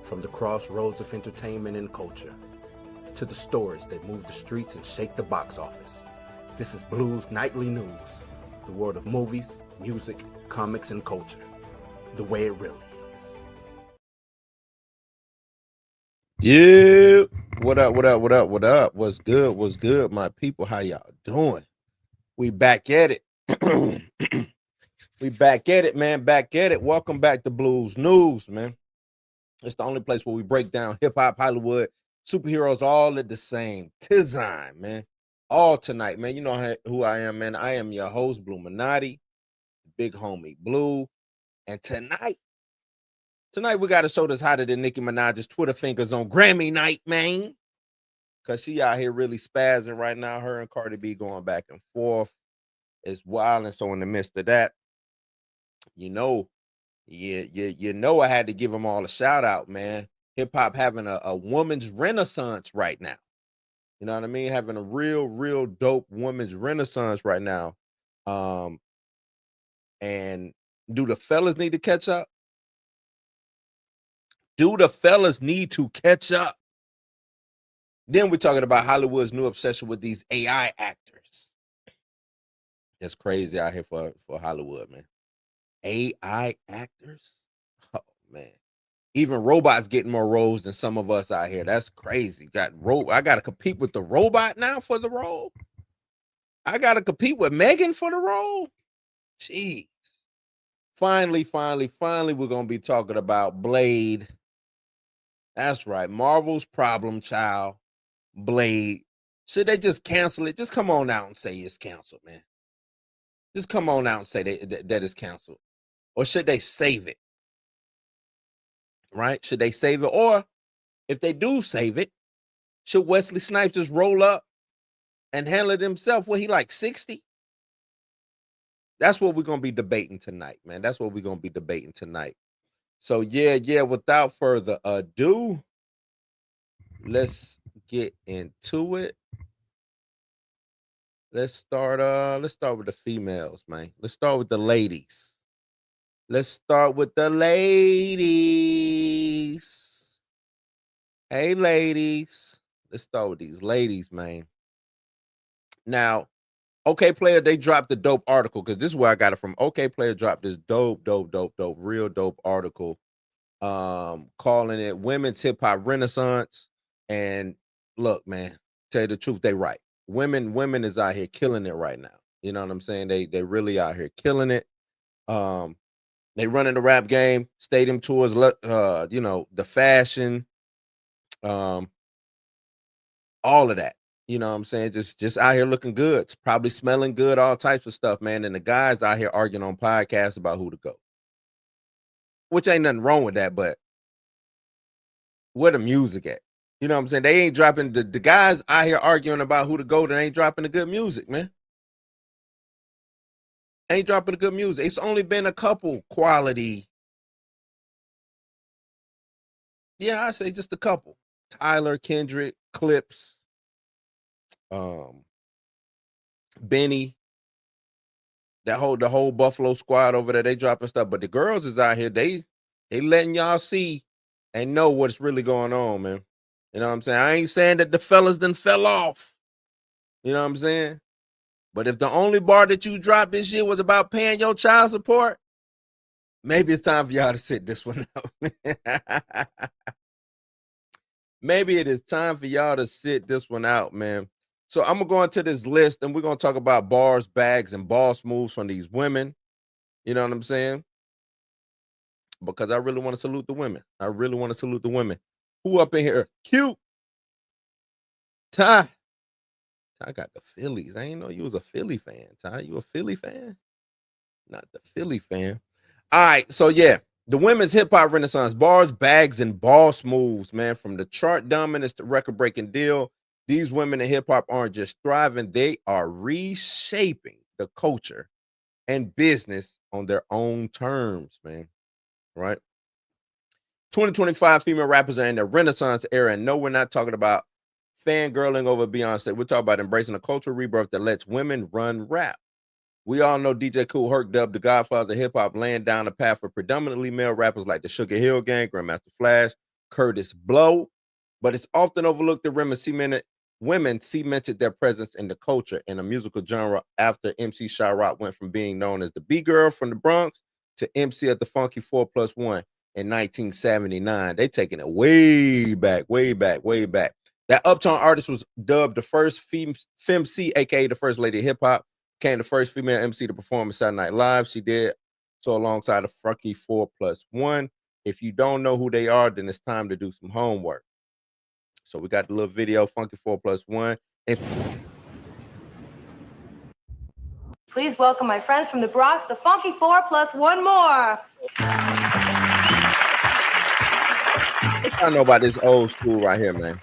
From the crossroads of entertainment and culture to the stories that move the streets and shake the box office, this is Blues Nightly News, the world of movies, music, comics, and culture, the way it really is. Yeah, what up, what up, what up, what up? What's good, my people? How y'all doing? We back at it. We back at it, man. Back at it. Welcome back to Blues News, man. It's the only place where we break down hip hop, Hollywood, superheroes, all at the same time, man. All tonight, man. You know who I am, man. I am your host, Blue Minotti, big homie Blue. And tonight we got to show this hotter than Nicki Minaj's Twitter fingers on Grammy night, man. Because she out here really spazzing right now. Her and Cardi B going back and forth. It's wild. And so in the midst of that, you know I had to give them all a shout out, man. Hip hop having a woman's renaissance right now. You know what I mean? Having a real dope woman's renaissance right now. And do the fellas need to catch up? Do the fellas need to catch up? Then we're talking about Hollywood's new obsession with these AI actors. That's crazy out here for Hollywood, man. AI actors? Oh, man. Even robots getting more roles than some of us out here. That's crazy. I got to compete with the robot now for the role? I got to compete with Megan for the role? Jeez. Finally, we're going to be talking about Blade. That's right. Marvel's problem child, Blade. Should they just cancel it? Just come on out and say it's canceled, man. Just come on out and say that it's canceled. Or should they save it? Right? Should they save it? Or if they do save it, should Wesley Snipes just roll up and handle it himself? What, he like 60? That's what we're going to be debating tonight, man. That's what we're going to be debating tonight. So, yeah, without further ado, let's get into it. Let's start with the females, man. Let's start with the ladies. Hey, ladies. Let's start with these ladies, man. Now, OK Player, they dropped the dope article because this is where I got it from. OK Player dropped this dope, real dope article, calling it Women's Hip Hop Renaissance. And look, man, tell you the truth, they right. Women is out here killing it right now. You know what I'm saying? They really out here killing it. They running the rap game, stadium tours, the fashion, all of that. You know what I'm saying? Just out here looking good. It's probably smelling good, all types of stuff, man. And the guys out here arguing on podcasts about who to go. Which ain't nothing wrong with that, but where the music at? You know what I'm saying? They ain't dropping the guys out here arguing about who to go that ain't dropping the good music, man. Ain't dropping the good music. It's only been a couple quality. Yeah, I say just a couple. Tyler, Kendrick, Clips, Benny, the whole Buffalo squad over there, they dropping stuff. But the girls is out here, they letting y'all see and know what's really going on, man. You know what I'm saying? I ain't saying that the fellas done fell off. You know what I'm saying? But if the only bar that you dropped this year was about paying your child support, maybe it's time for y'all to sit this one out. Maybe it is time for y'all to sit this one out, man. So I'm going to go into this list, and we're going to talk about bars, bags, and boss moves from these women. You know what I'm saying? Because I really want to salute the women. Who up in here? Cute. Ty. I got the Phillies. I didn't know you was a Philly fan, Ty. You a Philly fan? Not the Philly fan. All right, so yeah, the women's hip hop renaissance, bars, bags, and boss moves, man. From the chart dominance to record breaking deal, these women in hip hop aren't just thriving; they are reshaping the culture and business on their own terms, man. Right? 2025 female rappers are in their renaissance era, and no, we're not talking about fangirling over Beyonce. We're talking about embracing a cultural rebirth that lets women run rap. We all know DJ Kool Herc, dubbed the Godfather of hip hop, laying down the path for predominantly male rappers like the Sugar Hill Gang, Grandmaster Flash, Curtis Blow, but it's often overlooked that women cemented their presence in the culture in a musical genre after MC Sharrock went from being known as the B girl from the Bronx to MC at the Funky 4+1 in 1979. They taking it way back, way back, way back. That Uptown artist was dubbed the first femc, aka the first lady of hip hop, became the first female MC to perform at Saturday Night Live. She did so alongside the Funky 4+1. If you don't know who they are, then it's time to do some homework. So we got the little video, Funky 4+1. And please welcome my friends from the Bronx, the Funky 4+1 more. I know about this old school right here, man.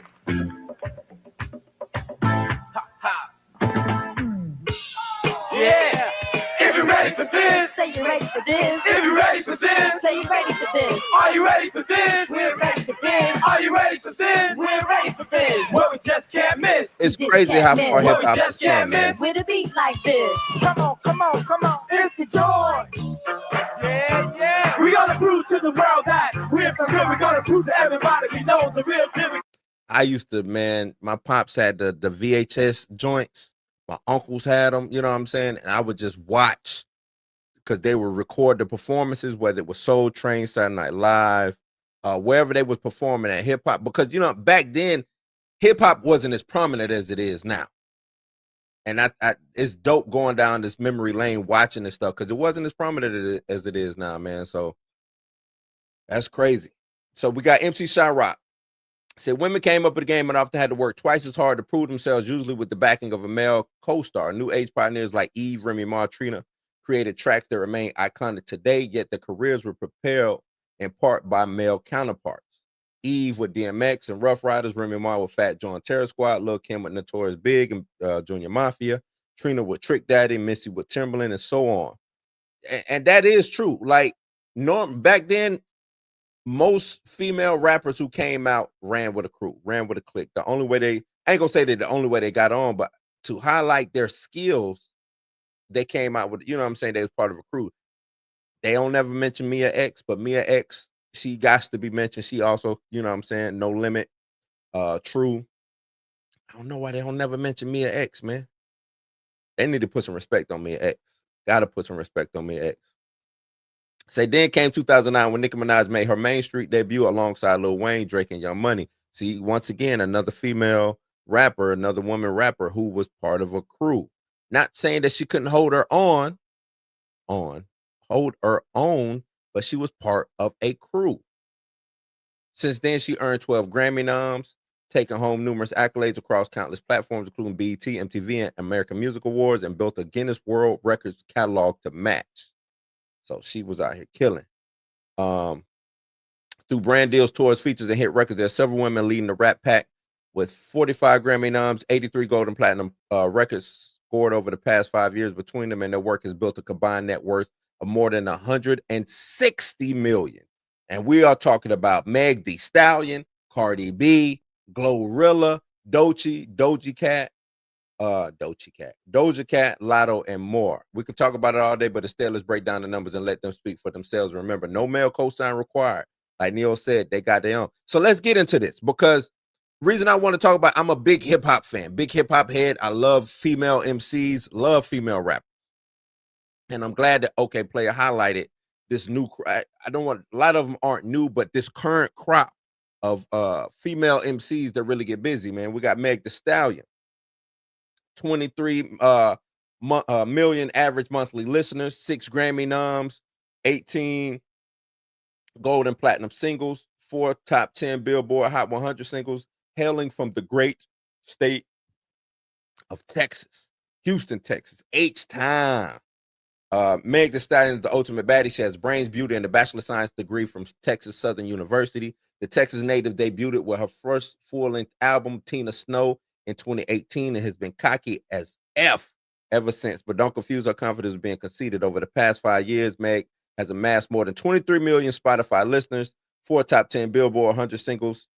Yeah. If you're ready for this, Say you're ready for this. if you're ready for this, Say you're ready for this. are you ready for this? We're ready for this. Are you ready for this? We're ready for this. What we just can't miss. It's Just crazy how can't far miss. hip hop has come, man. With a beat like this. Come on, come on, come on. It's the joy. Yeah, yeah. We're gonna prove to the world that we're for real. We're gonna prove to everybody we know the real thing. I used to, man, my pops had the VHS joints. My uncles had them, you know what I'm saying? And I would just watch because they would record the performances, whether it was Soul Train, Saturday Night Live, wherever they was performing at hip hop. Because, you know, back then, hip hop wasn't as prominent as it is now. And it's dope going down this memory lane watching this stuff because it wasn't as prominent as it is now, man. So that's crazy. So we got MC Sharrock. Said women came up in the game and often had to work twice as hard to prove themselves, usually with the backing of a male co-star. New age pioneers like Eve, Remy Ma, Trina created tracks that remain iconic today, yet their careers were propelled in part by male counterparts. Eve with DMX and Rough Riders, Remy Ma with Fat Joe and Terror Squad, Lil Kim with Notorious Big and Junior Mafia, Trina with Trick Daddy, Missy with Timberland, and so on. And that is true. Like, back then, most female rappers who came out ran with a crew, ran with a clique. The only way I ain't gonna say that the only way they got on, but to highlight their skills, they came out with, you know what I'm saying, they was part of a crew. They don't never mention Mia X, but Mia X, she got to be mentioned. She also, you know what I'm saying, No Limit, True. I don't know why they don't never mention Mia X, man. They need to put some respect on Mia X. Gotta put some respect on Mia X. Say then came 2009 when Nicki Minaj made her Main Street debut alongside Lil Wayne, Drake, and Young Money. See, once again, another female rapper, another woman rapper who was part of a crew. Not saying that she couldn't hold her own, but she was part of a crew. Since then, she earned 12 Grammy noms, taking home numerous accolades across countless platforms, including BET, MTV, and American Music Awards, and built a Guinness World Records catalog to match. So she was out here killing. Through brand deals, tours, features, and hit records, there are several women leading the rap pack with 45 Grammy noms, 83 gold and platinum records scored over the past 5 years between them, and their work has built a combined net worth of more than 160 million. And we are talking about Meg Thee Stallion, Cardi B, Glorilla, Doja Cat, Lotto, and more. We could talk about it all day, but instead, let's break down the numbers and let them speak for themselves. Remember, no male cosign required. Like Neil said, they got their own. So let's get into this because the reason I want to talk about, I'm a big hip hop fan, big hip hop head. I love female MCs, love female rappers. And I'm glad that OK Player highlighted this new, I don't want, a lot of them aren't new, but this current crop of female MCs that really get busy, man. We got Meg Thee Stallion. 23 million average monthly listeners, 6 Grammy noms, 18 gold and platinum singles, 4 top 10 Billboard Hot 100 singles, hailing from the great state of Texas, Houston, Texas. H-Time. Meg Thee Stallion is the ultimate baddie. She has brains, beauty, and a Bachelor of Science degree from Texas Southern University. The Texas native debuted with her first full-length album, Tina Snow, in 2018, and has been cocky as F ever since. But don't confuse her confidence with being conceited. Over the past 5 years, Meg has amassed more than 23 million Spotify listeners, 4 top 10 Billboard 100 singles,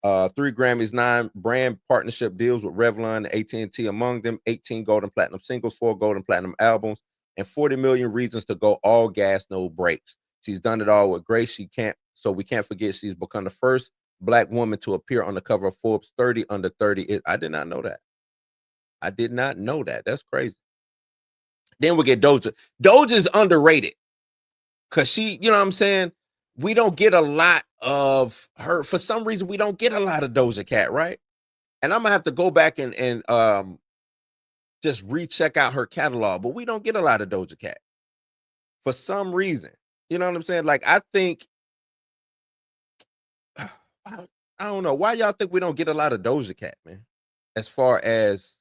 3 Grammys, 9 brand partnership deals with Revlon and AT&T among them, 18 gold and platinum singles, 4 gold and platinum albums, and 40 million reasons to go all gas, no brakes. She's done it all with grace. We can't forget she's become the first Black woman to appear on the cover of Forbes 30 under 30. I did not know that. I did not know that. That's crazy. Then we get Doja. Doja's underrated because she, you know what I'm saying? We don't get a lot of her. For some reason, we don't get a lot of Doja Cat, right? And I'm gonna have to go back and just recheck out her catalog, but we don't get a lot of Doja Cat for some reason. You know what I'm saying? Like, I think I don't know why y'all think we don't get a lot of Doja Cat, man. As far as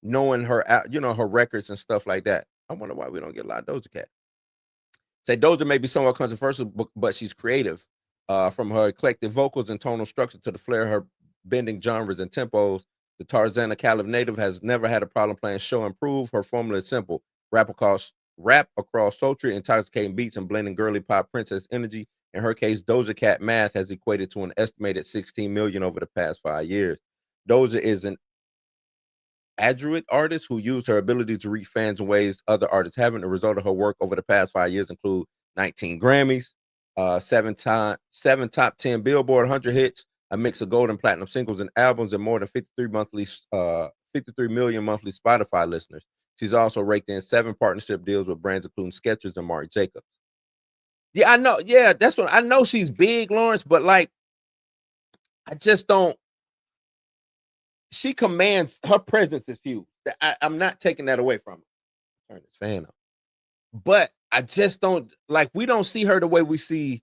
knowing her, you know, her records and stuff like that. I wonder why we don't get a lot of Doja Cat. Say Doja may be somewhat controversial, but she's creative. From her eclectic vocals and tonal structure to the flair of her bending genres and tempos, the Tarzana Calif native has never had a problem playing show and prove. Her formula is simple: rap across sultry, intoxicating beats and blending girly pop princess energy. In her case, Doja Cat math has equated to an estimated 16 million over the past 5 years. Doja is an adroit artist who used her ability to reach fans in ways other artists haven't. The result of her work over the past 5 years include 19 Grammys, 7 top 10 Billboard 100 hits, a mix of gold and platinum singles and albums, and more than 53 million monthly Spotify listeners. She's also raked in 7 partnership deals with brands including Skechers and Marc Jacobs. Yeah, I know. Yeah, that's what I know. She's big, Lawrence, but like, I just don't. She commands, her presence is huge. I'm not taking that away from her. Turn this fan up. But I just don't like, we don't see her the way we see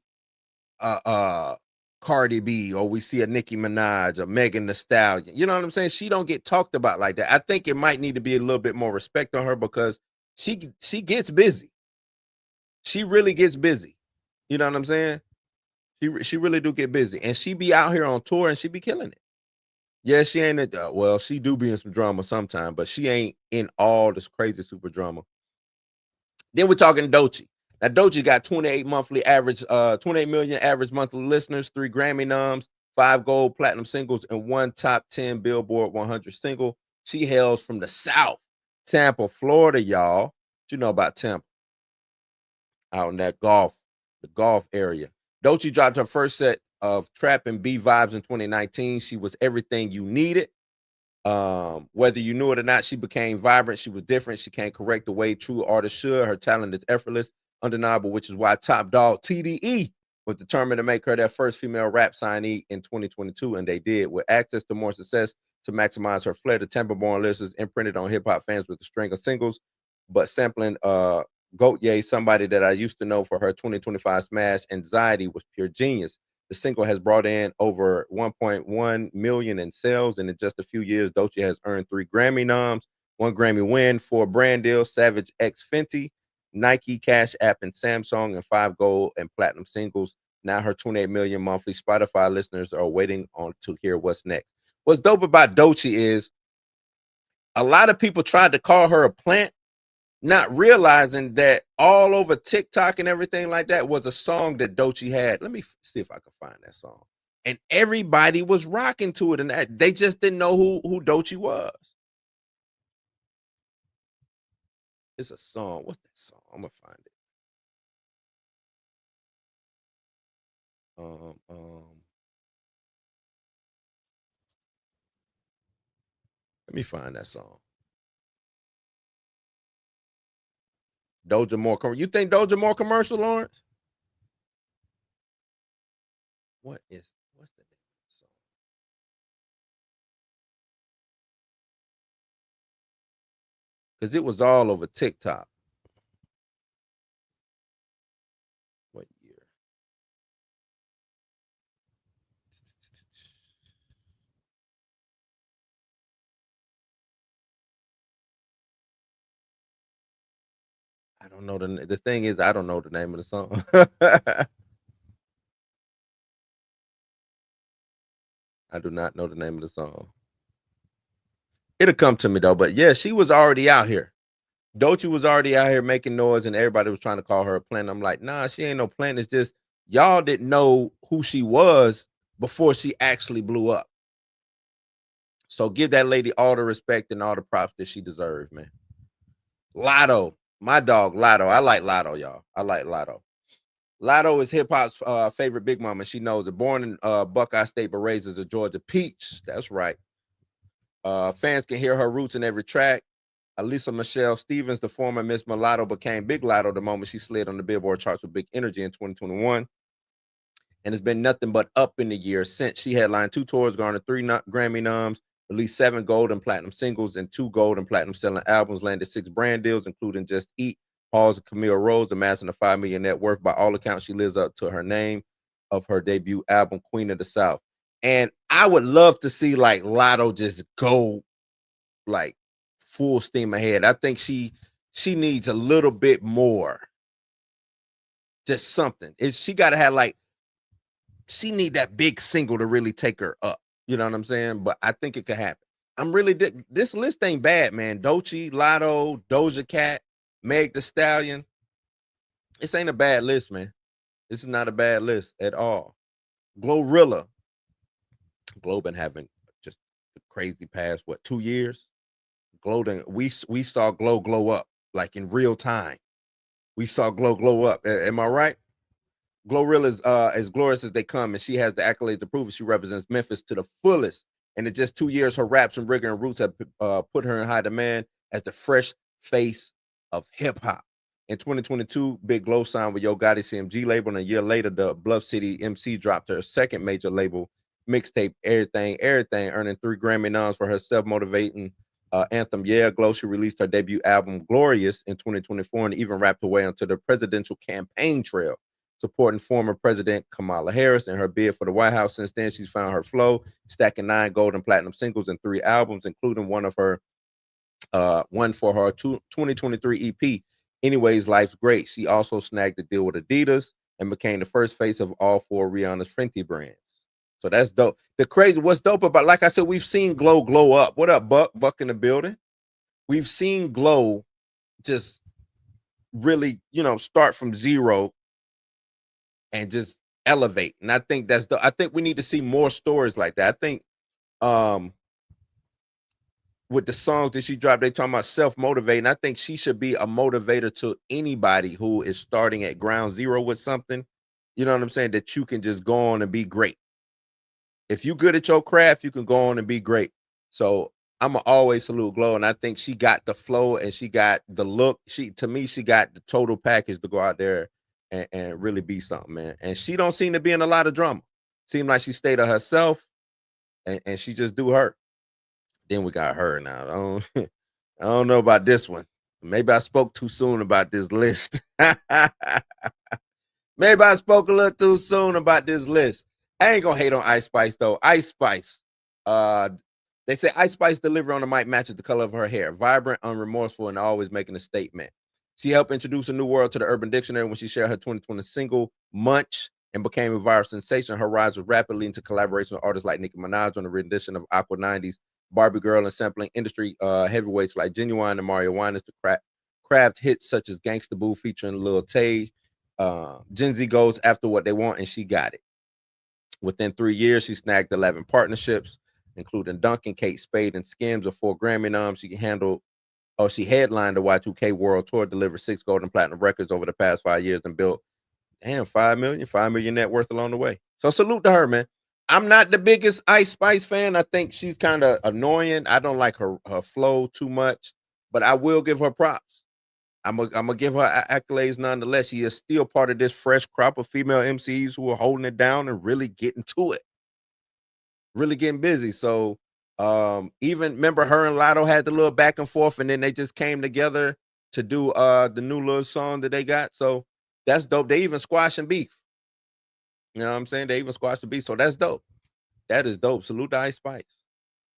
Cardi B, or we see a Nicki Minaj or Megan Thee Stallion. You know what I'm saying? She don't get talked about like that. I think it might need to be a little bit more respect on her because she gets busy. She really gets busy. You know what I'm saying? She really do get busy, and she be out here on tour and she be killing it. Yeah, she ain't well, she do be in some drama sometime, but she ain't in all this crazy super drama. Then we're talking Doechii. Now, Doechii got 28 million average monthly listeners, 3 Grammy noms, 5 gold platinum singles, and 1 top 10 Billboard 100 single. She hails from the South, Tampa, Florida, y'all. What you know about Tampa? Out in that the golf area. Doechii dropped her first set of trap and B vibes in 2019. She was everything you needed. Whether you knew it or not, she became vibrant. She was different. She can't correct the way true artists should. Her talent is effortless, undeniable, which is why top dog TDE was determined to make her their first female rap signee in 2022, and they did. With access to more success to maximize her flair, the Tampa-born listeners imprinted on hip-hop fans with a string of singles, but sampling Goat Ye, somebody that I used to know for her 2025 smash Anxiety, was pure genius. The single has brought in over 1.1 million in sales, and in just a few years, Doechii has earned 3 Grammy noms, 1 Grammy win, 4 brand deals, Savage X Fenty, Nike, Cash App, and Samsung, and 5 gold and platinum singles. Now her 28 million monthly Spotify listeners are waiting on to hear what's next. What's dope about Doechii is a lot of people tried to call her a plant, not realizing that all over TikTok and everything like that was a song that Doechii had. Let me see if I can find that song. And everybody was rocking to it, and they just didn't know who Doechii was. It's a song. What's that song? I'm gonna find it. Let me find that song. Doja more commercial. You think Doja more commercial, Lawrence? What's the name of the song? Because it was all over TikTok. What year? I don't know the thing is I don't know the name of the song. I do not know the name of the song. It'll come to me though. But yeah, she was already out here. Doechii was already out here making noise, and everybody was trying to call her a plant. I'm like, nah, she ain't no plant. It's just y'all didn't know who she was before she actually blew up. So give that lady all the respect and all the props that she deserves, man. Lotto, my dog Lotto. I like Lotto, y'all. I like Lotto. Lotto is hip hop's favorite big mama. She knows it. Born in Buckeye State, but raised as a Georgia peach. That's right. Fans can hear her roots in every track. Alisa Michelle Stevens, the former Miss Mulatto, became Big Lotto the moment she slid on the Billboard charts with Big Energy in 2021. And it's been nothing but up in the year since. She headlined 2 tours, garnered 3 Grammy noms, released 7 gold and platinum singles and 2 gold and platinum selling albums, landed 6 brand deals, including Just Eat, Halls and Camille Rose, amassing a $5 million net worth. By all accounts, she lives up to her name of her debut album, Queen of the South. And I would love to see like Lotto just go like full steam ahead. I think she needs a little bit more. Just something. She got to have like, she need that big single to really take her up. You know what I'm saying? But I think it could happen. I'm really this list ain't bad, man. Doechii, Lotto, Doja Cat, Meg Thee Stallion. This ain't a bad list, man. This is not a bad list at all. Glorilla. Glo been having just a crazy past 2 years. Glo, we saw Glo glow up like in real time. We saw Glo glow up. Am I right? Glorilla is as glorious as they come, and she has the accolades to prove it. She represents Memphis to the fullest. And in just 2 years, her raps and rigor and roots have put her in high demand as the fresh face of hip hop. In 2022, Big Glo signed with Yo Gotti CMG label, and a year later, the Bluff City MC dropped her second major label mixtape, Everything, earning 3 Grammy noms for her self-motivating anthem, Yeah Glo. She released her debut album, Glorious, in 2024, and even rapped her way onto the presidential campaign trail, supporting former President Kamala Harris in her bid for the White House. Since then, she's found her flow, stacking 9 gold and platinum singles and 3 albums, including one for her 2023 EP, Anyways, Life's Great. She also snagged a deal with Adidas and became the first face of all 4 Rihanna's Fenty brands. So that's dope. What's dope about, like I said, we've seen Glo glow up. What up, Buck? Buck in the building. We've seen Glo just really, start from zero and just elevate. And I think I think we need to see more stories like that. I think with the songs that she dropped, they talking about self-motivating. I think she should be a motivator to anybody who is starting at ground zero with something. You know what I'm saying? That you can just go on and be great. If you're good at your craft, you can go on and be great. So I'm going to always salute Glo, and I think she got the flow and she got the look. To me, she got the total package to go out there and really be something, man. And she don't seem to be in a lot of drama. Seem like she stayed to herself and she just do her. Then we got her now. I don't know about this one. Maybe I spoke too soon about this list. Maybe I spoke a little too soon about this list. I ain't gonna hate on Ice Spice though. Ice Spice. They say Ice Spice delivery on the mic matches the color of her hair. Vibrant, unremorseful, and always making a statement. She helped introduce a new world to the Urban Dictionary when she shared her 2020 single, Munch, and became a viral sensation. Her rise was rapidly into collaboration with artists like Nicki Minaj on the rendition of Aqua 90s, Barbie Girl, and sampling industry heavyweights like Genuine and Mario Winans to craft hits such as Gangsta Boo featuring Lil Tay. Gen Z goes after what they want, and she got it. Within 3 years, she snagged 11 partnerships, including Duncan, Kate Spade, and Skims, of 4 Grammy noms. She headlined the Y2K World Tour, delivered 6 gold and platinum records over the past 5 years, and built, $5 million net worth along the way. So salute to her, man. I'm not the biggest Ice Spice fan. I think she's kind of annoying. I don't like her flow too much, but I will give her props. I'm gonna give her accolades nonetheless. She is still part of this fresh crop of female MCs who are holding it down and really getting to it, really getting busy. So even remember her and Lotto had the little back and forth, and then they just came together to do the new little song that they got. So that's dope. They even squashing beef. You know what I'm saying? They even squashed the beef. So that's dope. That is dope. Salute to Ice Spice.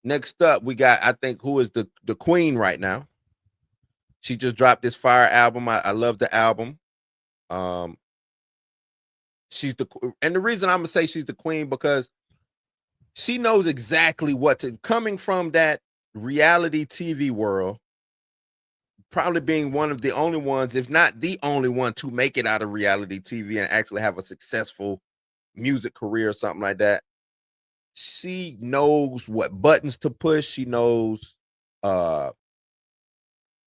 Next up, we got, I think, who is the queen right now. She just dropped this fire album. I love the album. She's and the reason I'm gonna say she's the queen because she knows exactly coming from that reality TV world, probably being one of the only ones, if not the only one, to make it out of reality TV and actually have a successful music career or something like that. She knows what buttons to push. She knows how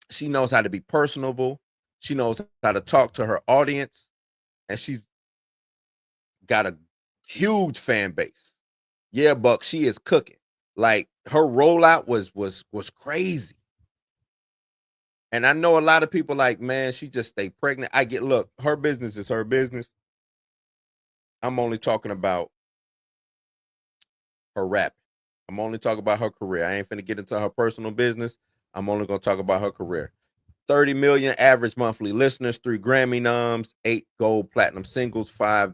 to be personable. She knows how to talk to her audience. And she's got a huge fan base. Yeah, Buck, she is cooking. Like her rollout was crazy. And I know a lot of people like, man, she just stayed pregnant. I get, look, her business is her business. I'm only talking about her rap. I'm only talking about her career. I ain't finna get into her personal business. I'm only gonna talk about her career. 30 million average monthly listeners, 3 Grammy noms, 8 gold platinum singles, 5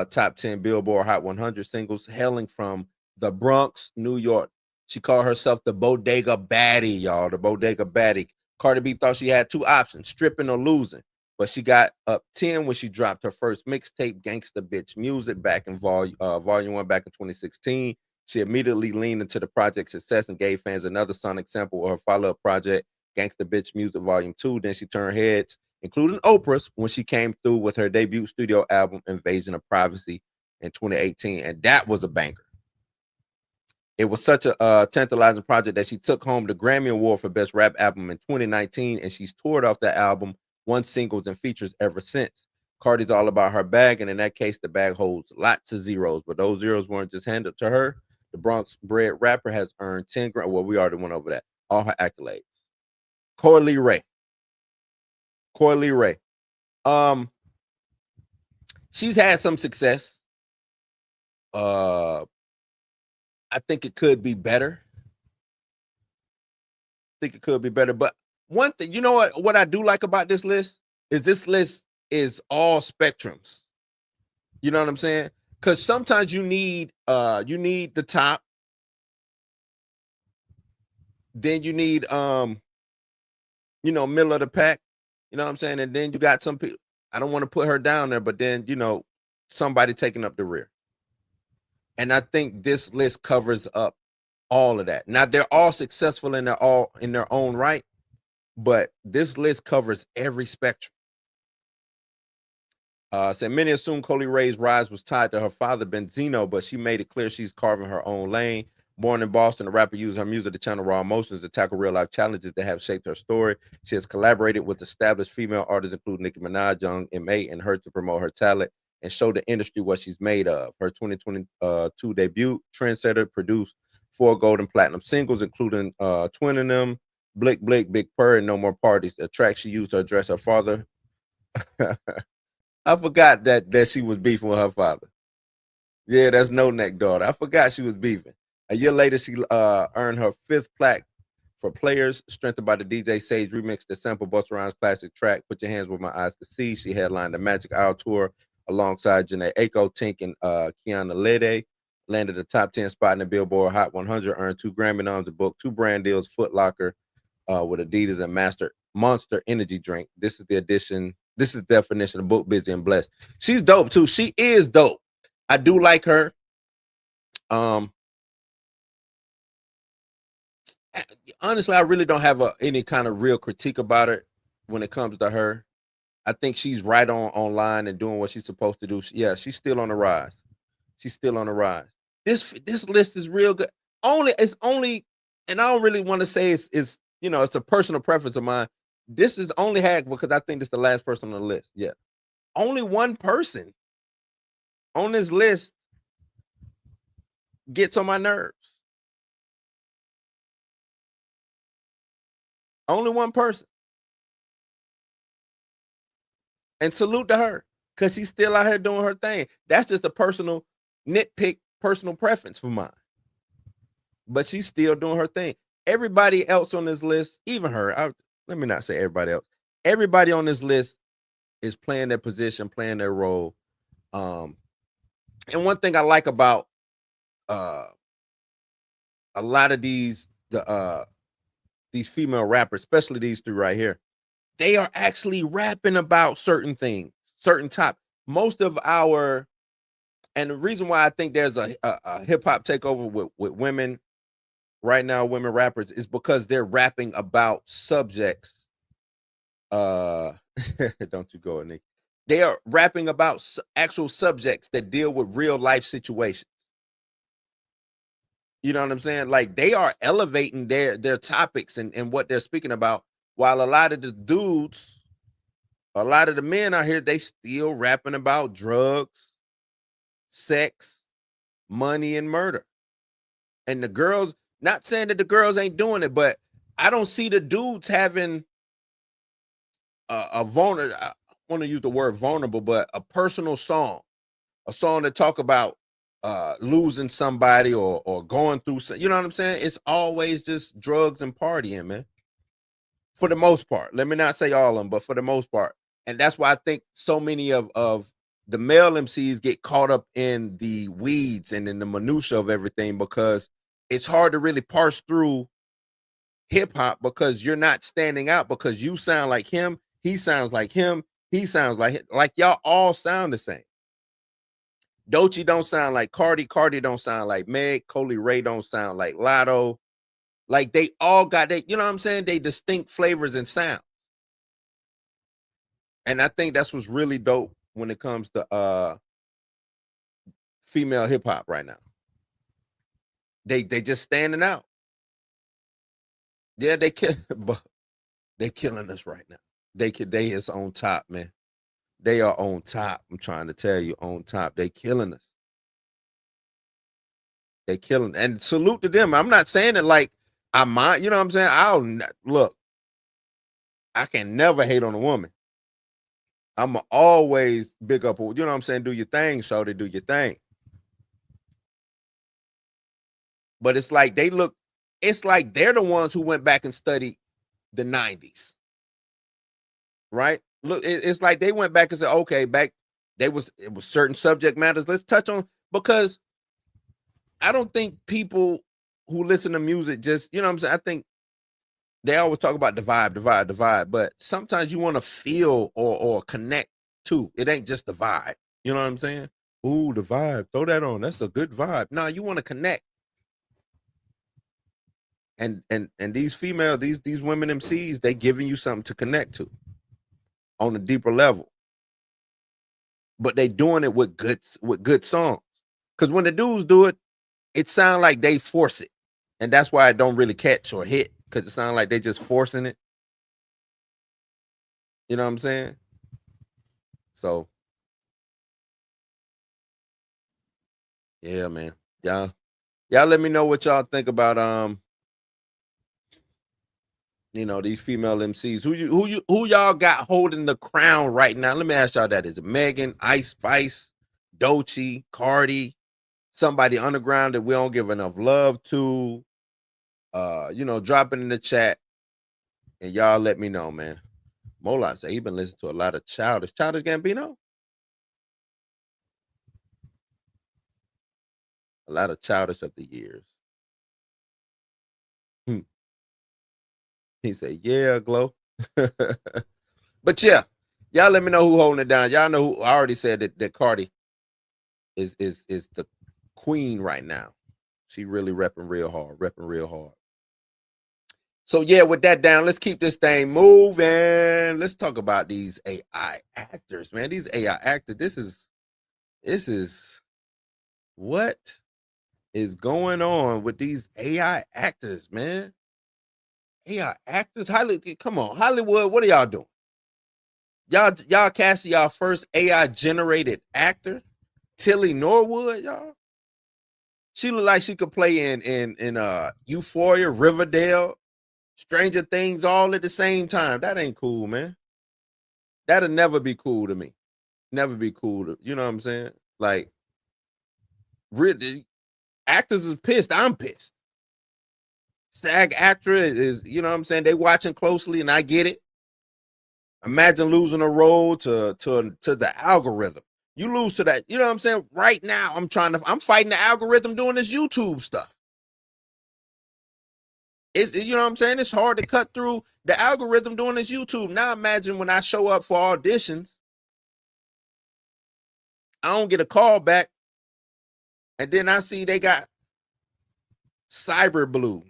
top 10 Billboard Hot 100 singles, hailing from the Bronx, New York. She called herself the Bodega Baddie, y'all. The Bodega Baddie. Cardi B thought she had 2 options, stripping or losing. But she got up 10 when she dropped her first mixtape, Gangsta Bitch Music, back in volume 1 back in 2016. She immediately leaned into the project's success and gave fans another sonic sample of her follow-up project, Gangsta Bitch Music Volume 2. Then she turned heads, including Oprah's, when she came through with her debut studio album, Invasion of Privacy, in 2018. And that was a banger. It was such a tantalizing project that she took home the Grammy Award for Best Rap Album in 2019, and she's toured off that album, won singles and features ever since. Cardi's all about her bag, and in that case, the bag holds lots of zeros, but those zeros weren't just handed to her. The Bronx-bred rapper has earned 10 grand. Well, we already went over that. All her accolades. Coily Ray. She's had some success. I think it could be better. But one thing, you know what I do like about this list is all spectrums. You know what I'm saying? Because sometimes you need the top, then you need middle of the pack. You know what I'm saying? And then you got some people. I don't want to put her down there, but then somebody taking up the rear. And I think this list covers up all of that. Now they're all successful in their own right, but this list covers every spectrum. Said many assume Coily Ray's rise was tied to her father Benzino, but she made it clear she's carving her own lane. Born in Boston, the rapper used her music to channel raw emotions to tackle real life challenges that have shaped her story. She has collaborated with established female artists, including Nicki Minaj, Young M.A., and her to promote her talent and show the industry what she's made of. Her 2022 debut, Trendsetter, produced 4 gold and platinum singles, including Twinning Them, Blick Blick, Big Purr, and No More Parties, a track she used to address her father. I forgot that she was beefing with her father. Yeah, that's No Neck Daughter. I forgot she was beefing. A year later, she earned her 5th plaque for Players, strengthened by the DJ Sage remix that sampled Busta Rhymes' classic track, Put Your Hands Where My Eyes Can See. She headlined the Magic Hour Tour alongside Janae Aiko, Tink, and Kiana Lede. Landed a top 10 spot in the Billboard Hot 100, earned 2 Grammy noms, and booked 2 brand deals, Foot Locker with Adidas and Monster Energy Drink. This is the definition of book, busy, and blessed. She's dope, too. She is dope. I do like her. Honestly, I really don't have any kind of real critique about her when it comes to her. I think she's right online and doing what she's supposed to do. She's still on the rise. This list is real good. It's only, and I don't really want to say it's it's a personal preference of mine. This is only had because I think this is the last person on the list. Yeah, only one person on this list gets on my nerves. Only one person. And salute to her because she's still out here doing her thing. That's just a personal nitpick, personal preference for mine. But she's still doing her thing. Everybody else on this list, even her, let me not say everybody else. Everybody on this list is playing their position, playing their role. And one thing I like about a lot of these female rappers, especially these 3 right here, they are actually rapping about certain things, certain topics. Most of our, and the reason why I think there's a hip hop takeover with women right now, women rappers, is because they're rapping about subjects. Don't you go, Nick. They are rapping about actual subjects that deal with real life situations. You know what I'm saying? Like they are elevating their topics and what they're speaking about, while a lot of the dudes, a lot of the men out here, they still rapping about drugs, sex, money, and murder. And the girls, not saying that the girls ain't doing it, but I don't see the dudes having a vulnerable, I want to use the word vulnerable, but a personal song, a song that talk about losing somebody or going through, you know what I'm saying? It's always just drugs and partying, man. For the most part. Let me not say all of them, but for the most part. And that's why I think so many of the male MCs get caught up in the weeds and in the minutia of everything, because it's hard to really parse through hip hop because you're not standing out, because you sound like him, he sounds like him, he sounds like y'all all sound the same. Doechii don't sound like Cardi, Cardi don't sound like Meg, Coley Ray don't sound like Lotto. Like they all got they, you know what I'm saying? They distinct flavors and sound. And I think that's what's really dope when it comes to female hip hop right now. They just standing out. Yeah, they killing us right now. They is on top, man. They are on top. I'm trying to tell you, on top. They killing us. They killing, and salute to them. I'm not saying it like I mind, you know what I'm saying? Look, I can never hate on a woman. I'm always big up, you know what I'm saying? Do your thing, shorty, do your thing. But it's like it's like they're the ones who went back and studied the 90s. Right? Look, it's like they went back and said, okay, it was certain subject matters. Let's touch on, because I don't think people who listen to music just, you know what I'm saying? I think they always talk about the vibe, but sometimes you want to feel or connect too. It ain't just the vibe. You know what I'm saying? Ooh, the vibe. Throw that on. That's a good vibe. No, you want to connect. And these female, these women MCs, they giving you something to connect to on a deeper level. But they doing it with good songs. Because when the dudes do it, it sounds like they force it. And that's why it don't really catch or hit, because it sounds like they just forcing it. You know what I'm saying? So yeah, man. Y'all let me know what y'all think about these female MCs. Who y'all got holding the crown right now? Let me ask y'all that. Is it Megan, Ice Spice, Doechii, Cardi, somebody underground that we don't give enough love to? Drop it in the chat and y'all let me know, man. Mola said he been listening to a lot of Childish Gambino. A lot of Childish of the years. He said, yeah, Glow. But yeah, y'all let me know who holding it down. Y'all know who. I already said that Cardi is the queen right now. She really repping real hard. So yeah, with that down, let's keep this thing moving. Let's talk about these AI actors, man. These AI actors, this is what is going on with these AI actors, man. AI actors, come on, Hollywood, what are y'all doing? Y'all casting y'all first AI generated actor, Tilly Norwood, y'all. She look like she could play in Euphoria, Riverdale, Stranger Things, all at the same time. That ain't cool, man. That'll never be cool to me. Never be cool to, you know what I'm saying? Like, really, actors is pissed. I'm pissed. SAG actor is, you know what I'm saying? They watching closely, and I get it. Imagine losing a role to the algorithm. You lose to that, you know what I'm saying? Right now, I'm fighting the algorithm doing this YouTube stuff. You know what I'm saying? It's hard to cut through the algorithm doing this YouTube. Now imagine when I show up for auditions, I don't get a call back, and then I see they got Cyber Blue.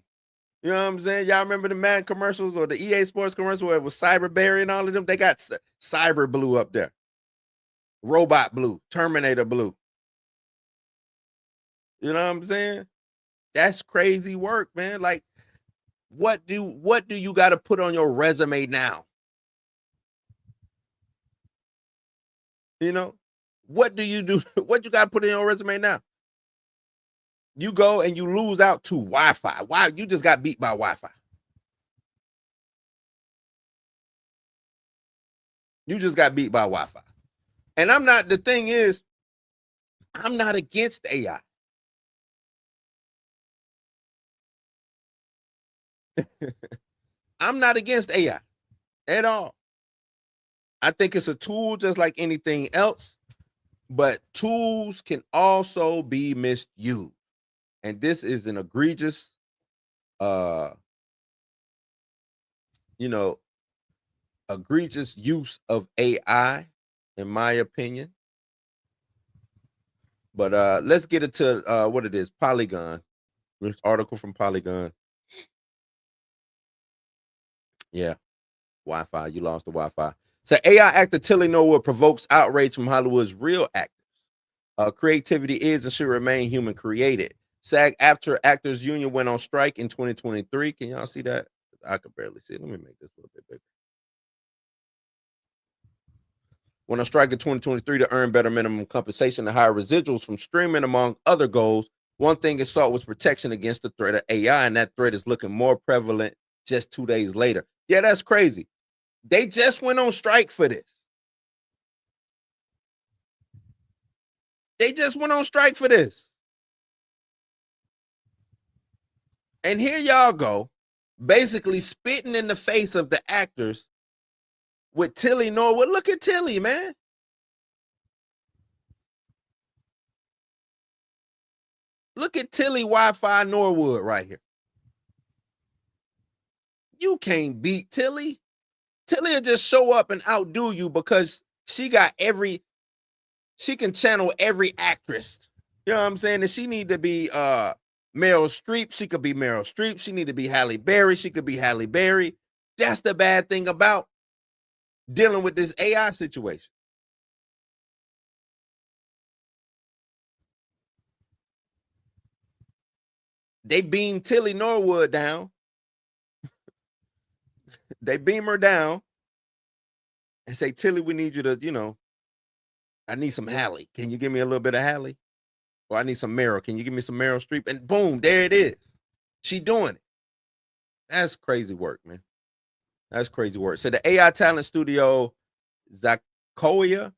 You know what I'm saying? Y'all remember the Madden commercials or the EA Sports commercial where it was Cyberberry and all of them? They got Cyber Blue up there. Robot Blue, Terminator Blue. You know what I'm saying? That's crazy work, man. Like, what do you got to put on your resume now? You know, What do you do? What you got to put in your resume now? You go and you lose out to Wi-Fi. Why? You just got beat by Wi-Fi. You just got beat by Wi-Fi. And the thing is, I'm not against AI. I'm not against AI at all. I think it's a tool just like anything else, but tools can also be misused. And this is an egregious, egregious use of AI, in my opinion. But let's get into what it is. Polygon. This article from Polygon. Yeah. Wi-Fi. You lost the Wi-Fi. So AI actor Tilly Norwood provokes outrage from Hollywood's real actors. Creativity is and should remain human created. SAG-AFTRA Actors Union went on strike in 2023. Can y'all see that? I could barely see it. Let me make this a little bit bigger. Went on strike in 2023 to earn better minimum compensation and higher residuals from streaming, among other goals. One thing it sought was protection against the threat of AI, and that threat is looking more prevalent just 2 days later. Yeah, that's crazy. They just went on strike for this. They just went on strike for this. And here y'all go, basically spitting in the face of the actors with Tilly Norwood. Look at Tilly, man. Look at Tilly Wi-Fi Norwood right here. You can't beat Tilly. Tilly will just show up and outdo you because she can channel every actress. You know what I'm saying? And she need to be Meryl Streep. She could be Meryl Streep. She need to be Halle Berry. She could be Halle Berry. That's the bad thing about dealing with this AI situation. They beam Tilly Norwood down. They beam her down and say, Tilly, we need you to, I need some Halle. Can you give me a little bit of Halle? Or I need some Meryl. Can you give me some Meryl Streep? And boom, there it is. She doing it. That's crazy work, man. That's crazy work. So the AI talent studio, Zakoya,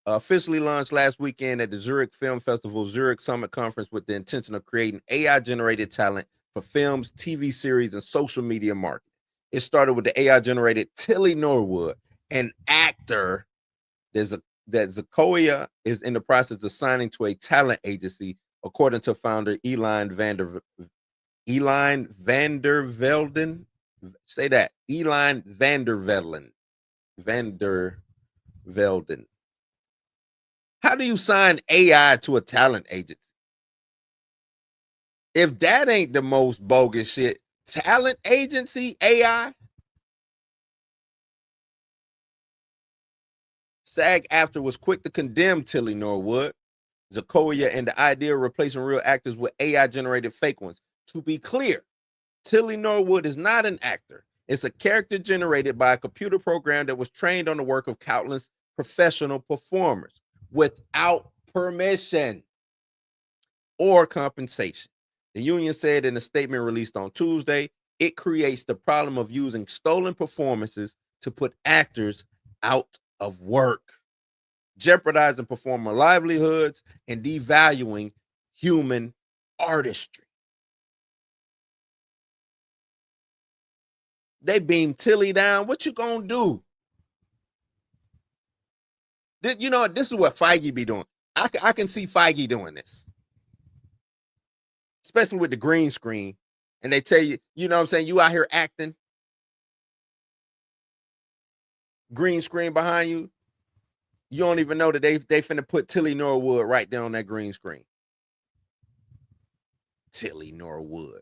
officially launched last weekend at the Zurich Film Festival Zurich Summit Conference with the intention of creating AI-generated talent for films, TV series, and social media marketing. It started with the AI-generated Tilly Norwood, an actor that Zakoya is in the process of signing to a talent agency, according to founder Eline Vandervelden. Say that. Eline Vandervelden. How do you sign AI to a talent agency? If that ain't the most bogus shit, talent agency AI? SAG-AFTRA was quick to condemn Tilly Norwood, Zakoya, and the idea of replacing real actors with AI-generated fake ones. To be clear, Tilly Norwood is not an actor. It's a character generated by a computer program that was trained on the work of countless professional performers without permission or compensation. The union said in a statement released on Tuesday, it creates the problem of using stolen performances to put actors out of work, jeopardizing performer livelihoods and devaluing human artistry. They beam Tilly down. What you gonna do? This is what Feige be doing. I can see Feige doing this, especially with the green screen. And they tell you, you know what I'm saying, you out here acting, green screen behind you. You don't even know that they finna put Tilly Norwood right there on that green screen. Tilly Norwood.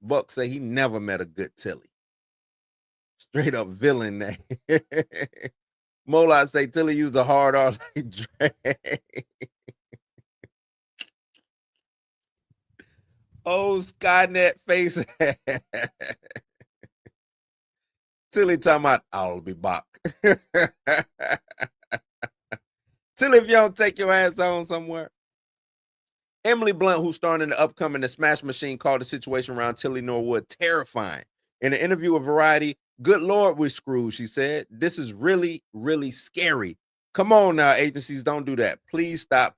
Buck say he never met a good Tilly. Straight up villain name. Molot say Tilly used a hard R like Dre. Oh, Skynet face. Tilly talking about I'll be back. Tilly, if you don't take your ass on somewhere. Emily Blunt, who's starring in the upcoming The Smash Machine, called the situation around Tilly Norwood terrifying. In an interview with Variety, "Good Lord, we're screwed," she said. "This is really, really scary. Come on now, agencies, don't do that. Please stop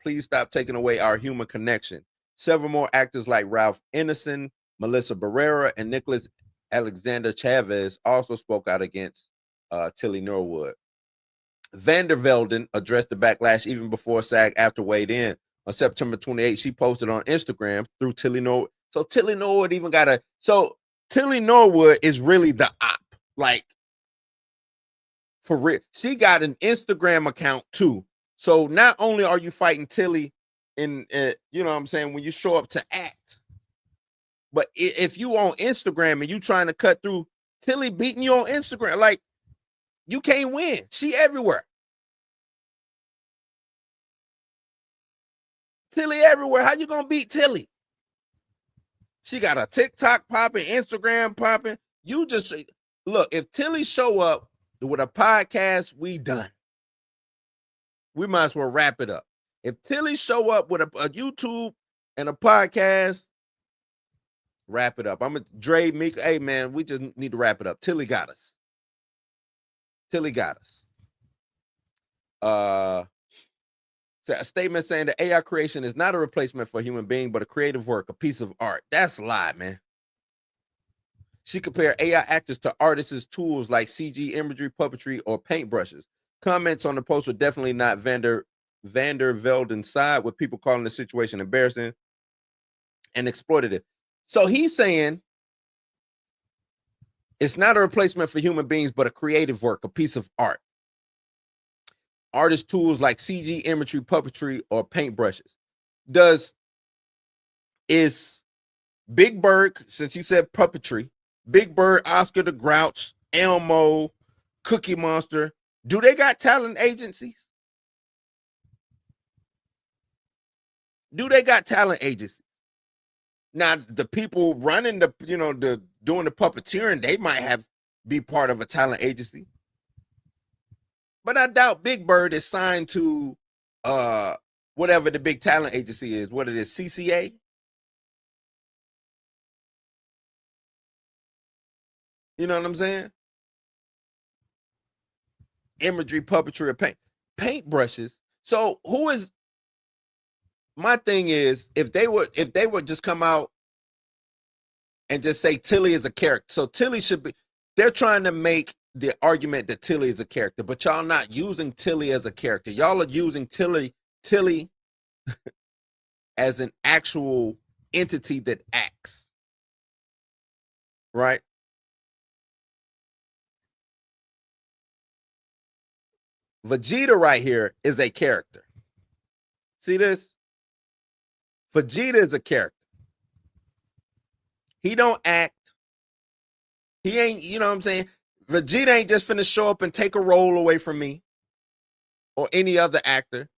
taking away our human connection." Several more actors like Ralph Ineson, Melissa Barrera, and Nicholas Alexander Chavez also spoke out against Tilly Norwood. Vandervelden addressed the backlash even before SAG-AFTRA weighed in. On September 28th, she posted on Instagram through Tilly Norwood. So Tilly Norwood even got a... So Tilly Norwood is really the op. Like, for real. She got an Instagram account too. So not only are you fighting Tilly in, you know what I'm saying, when you show up to act, but if you on Instagram and you trying to cut through, Tilly beating you on Instagram, like, you can't win. She everywhere. Tilly everywhere. How you gonna beat Tilly? She got a TikTok popping, Instagram popping. You just look, if Tilly show up with a podcast, we done. We might as well wrap it up. If Tilly show up with a YouTube and a podcast, wrap it up. I'm a Dre, Meek. Hey man, we just need to wrap it up. Tilly got us. Tilly got us. A statement saying that AI creation is not a replacement for a human being, but a creative work, a piece of art. That's a lie, man. She compared AI actors to artists' tools like CG imagery, puppetry, or paintbrushes. Comments on the post were definitely not Vandervelden's side, with people calling the situation embarrassing and exploitative. So he's saying it's not a replacement for human beings, but a creative work, a piece of art. Artist tools like CG imagery, puppetry, or paintbrushes. Is Big Bird, since he said puppetry, Big Bird, Oscar the Grouch, Elmo, Cookie Monster, do they got talent agencies? Do they got talent agencies? Now, the people running the doing the puppeteering, they might be part of a talent agency. But I doubt Big Bird is signed to whatever the big talent agency is. What it is, CCA? You know what I'm saying? Imagery, puppetry, or paintbrushes. So who is... My thing is, if they would just come out and just say Tilly is a character. So Tilly should be... They're trying to make the argument that Tilly is a character, but y'all not using Tilly as a character. Y'all are using Tilly as an actual entity that acts. Right? Vegeta right here is a character. See this? Vegeta is a character. He don't act. He ain't, you know what I'm saying? Vegeta ain't just finna show up and take a role away from me or any other actor.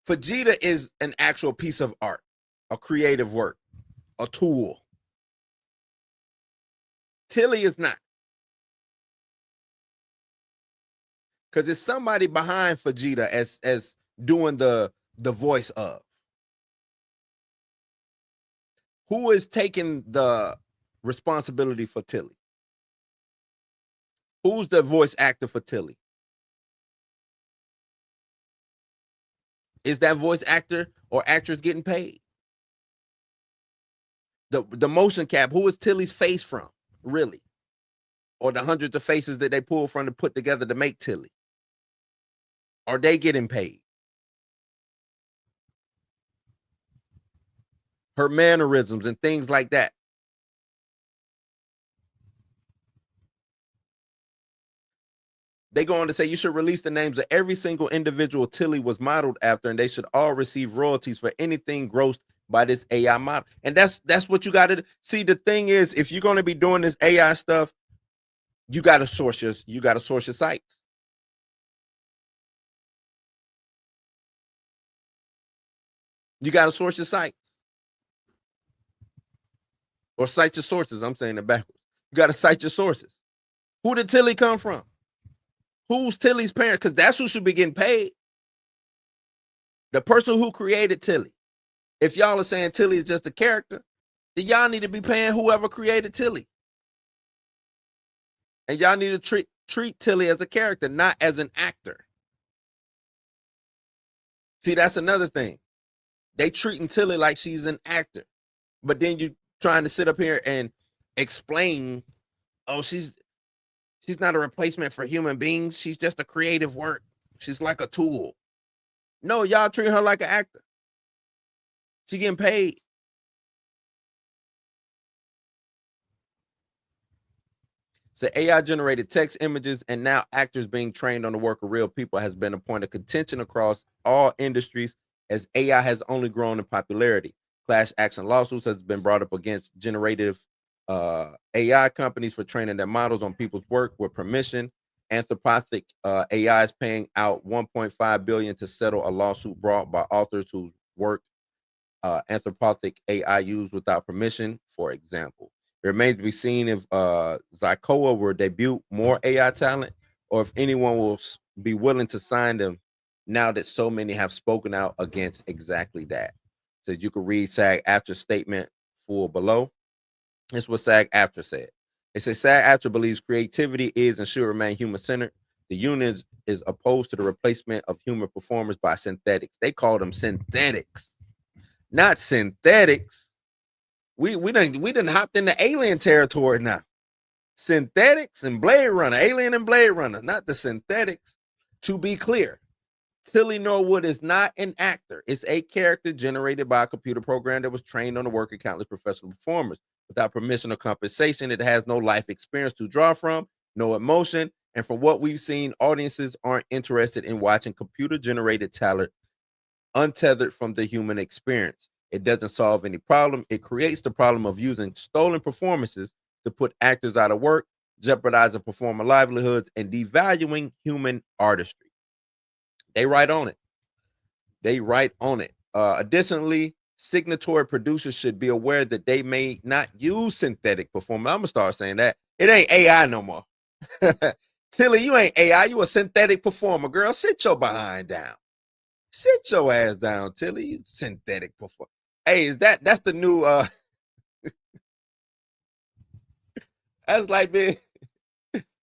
Vegeta is an actual piece of art, a creative work, a tool. Tilly is not. Because it's somebody behind Vegeta as doing the voice of. Who is taking the responsibility for Tilly? Who's the voice actor for Tilly? Is that voice actor or actress getting paid? The motion cap, who is Tilly's face from, really? Or the hundreds of faces that they pull from to put together to make Tilly? Are they getting paid? Her mannerisms and things like that. They go on to say you should release the names of every single individual Tilly was modeled after, and they should all receive royalties for anything grossed by this AI model. And that's what you got to see. The thing is, if you're going to be doing this AI stuff, you got to source your sites. You got to source your sites. Or cite your sources. I'm saying it backwards. You got to cite your sources. Who did Tilly come from? Who's Tilly's parent? Because that's who should be getting paid. The person who created Tilly. If y'all are saying Tilly is just a character, then y'all need to be paying whoever created Tilly. And y'all need to treat Tilly as a character, not as an actor. See, that's another thing. They treating Tilly like she's an actor. But then you trying to sit up here and explain, oh, she's not a replacement for human beings. She's just a creative work. She's like a tool. No, y'all treat her like an actor. She getting paid. So AI generated text, images, and now actors being trained on the work of real people has been a point of contention across all industries as AI has only grown in popularity. Class action lawsuits has been brought up against generative AI companies for training their models on people's work with permission. Anthropic AI is paying out $1.5 billion to settle a lawsuit brought by authors whose work anthropic AI used without permission, for example. It remains to be seen if Takeover will debut more AI talent or if anyone will be willing to sign them now that so many have spoken out against exactly that. So you can read SAG-AFTRA's statement for below. This is what SAG-AFTRA said. It says SAG-AFTRA believes creativity is and should remain human-centered. The union is opposed to the replacement of human performers by synthetics. They call them synthetics, not synthetics. We done hopped into alien territory now. Synthetics and Blade Runner, Alien and Blade Runner, not the synthetics. To be clear, Tilly Norwood is not an actor. It's a character generated by a computer program that was trained on the work of countless professional performers. Without permission or compensation, it has no life experience to draw from, no emotion, and from what we've seen, audiences aren't interested in watching computer-generated talent untethered from the human experience. It doesn't solve any problem. It creates the problem of using stolen performances to put actors out of work, jeopardizing performer livelihoods, and devaluing human artistry. They write on it. They write on it. Additionally, signatory producers should be aware that they may not use synthetic performance. I'm gonna start saying that. It ain't AI no more. Tilly, you ain't AI. You a synthetic performer, girl. Sit your behind down. Sit your ass down, Tilly. You synthetic performer. Hey, that's the new that's like being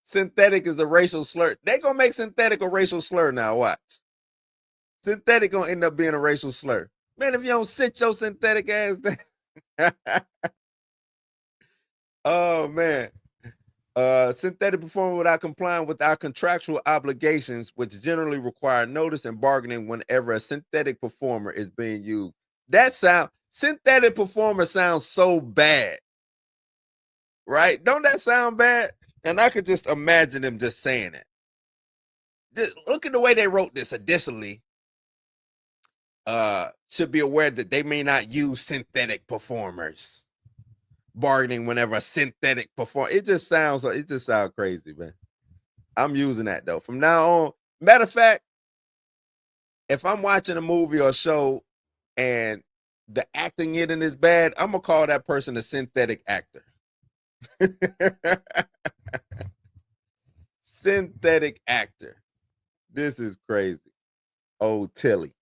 synthetic is a racial slur. They gonna make synthetic a racial slur now. Watch. Synthetic gonna end up being a racial slur. Man, if you don't sit your synthetic ass down. Oh man. Synthetic performer without complying with our contractual obligations, which generally require notice and bargaining whenever a synthetic performer is being used. Synthetic performer sounds so bad. Right? Don't that sound bad? And I could just imagine them just saying it. Just look at the way they wrote this. Additionally, should be aware that they may not use synthetic performers. Bargaining whenever a synthetic performer. It just sounds crazy, man. I'm using that though. From now on, matter of fact, if I'm watching a movie or show and the acting in it is bad, I'm gonna call that person a synthetic actor. Synthetic actor. This is crazy. Oh, Tilly.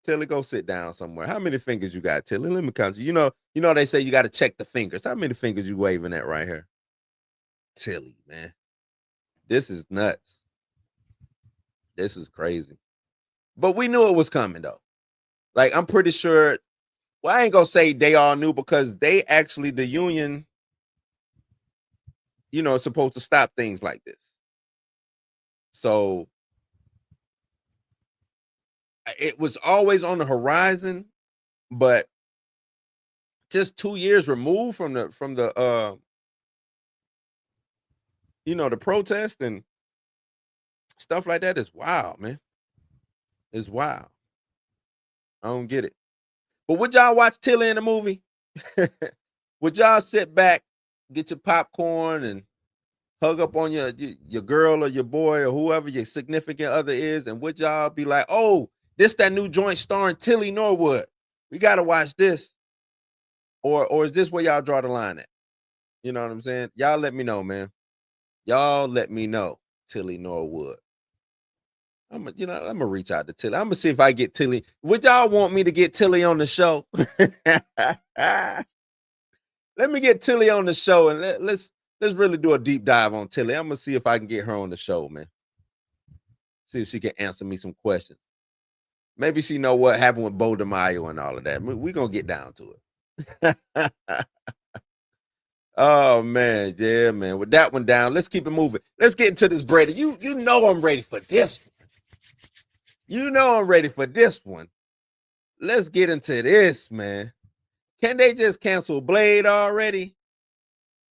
Tilly, go sit down somewhere. How many fingers you got, Tilly? Let me count you. You know they say you got to check the fingers. How many fingers you waving at right here? Tilly, man. This is nuts. This is crazy. But we knew it was coming, though. Like, I'm pretty sure. Well, I ain't gonna say they all knew because they actually, the union, is supposed to stop things like this. So it was always on the horizon, but just 2 years removed from the the protest and stuff like that is wild, man. It's wild. I don't get it. But would y'all watch Tilly in the movie? Would y'all sit back, get your popcorn, and hug up on your girl or your boy or whoever your significant other is, and would y'all be like, oh, this that new joint starring Tilly Norwood? We gotta watch this. Or is this where y'all draw the line at? You know what I'm saying? Y'all let me know, man. Y'all let me know. Tilly Norwood. I'm gonna reach out to Tilly. I'm gonna see if I get Tilly. Would y'all want me to get Tilly on the show? Let me get Tilly on the show and let's really do a deep dive on Tilly. I'm gonna see if I can get her on the show, man. See if she can answer me some questions. Maybe she know what happened with Bo DeMaio and all of that. We're gonna get down to it. Oh man, yeah, man. With that one down, let's keep it moving. Let's get into this Brady. You know I'm ready for this one. You know I'm ready for this one. Let's get into this, man. Can they just cancel Blade already?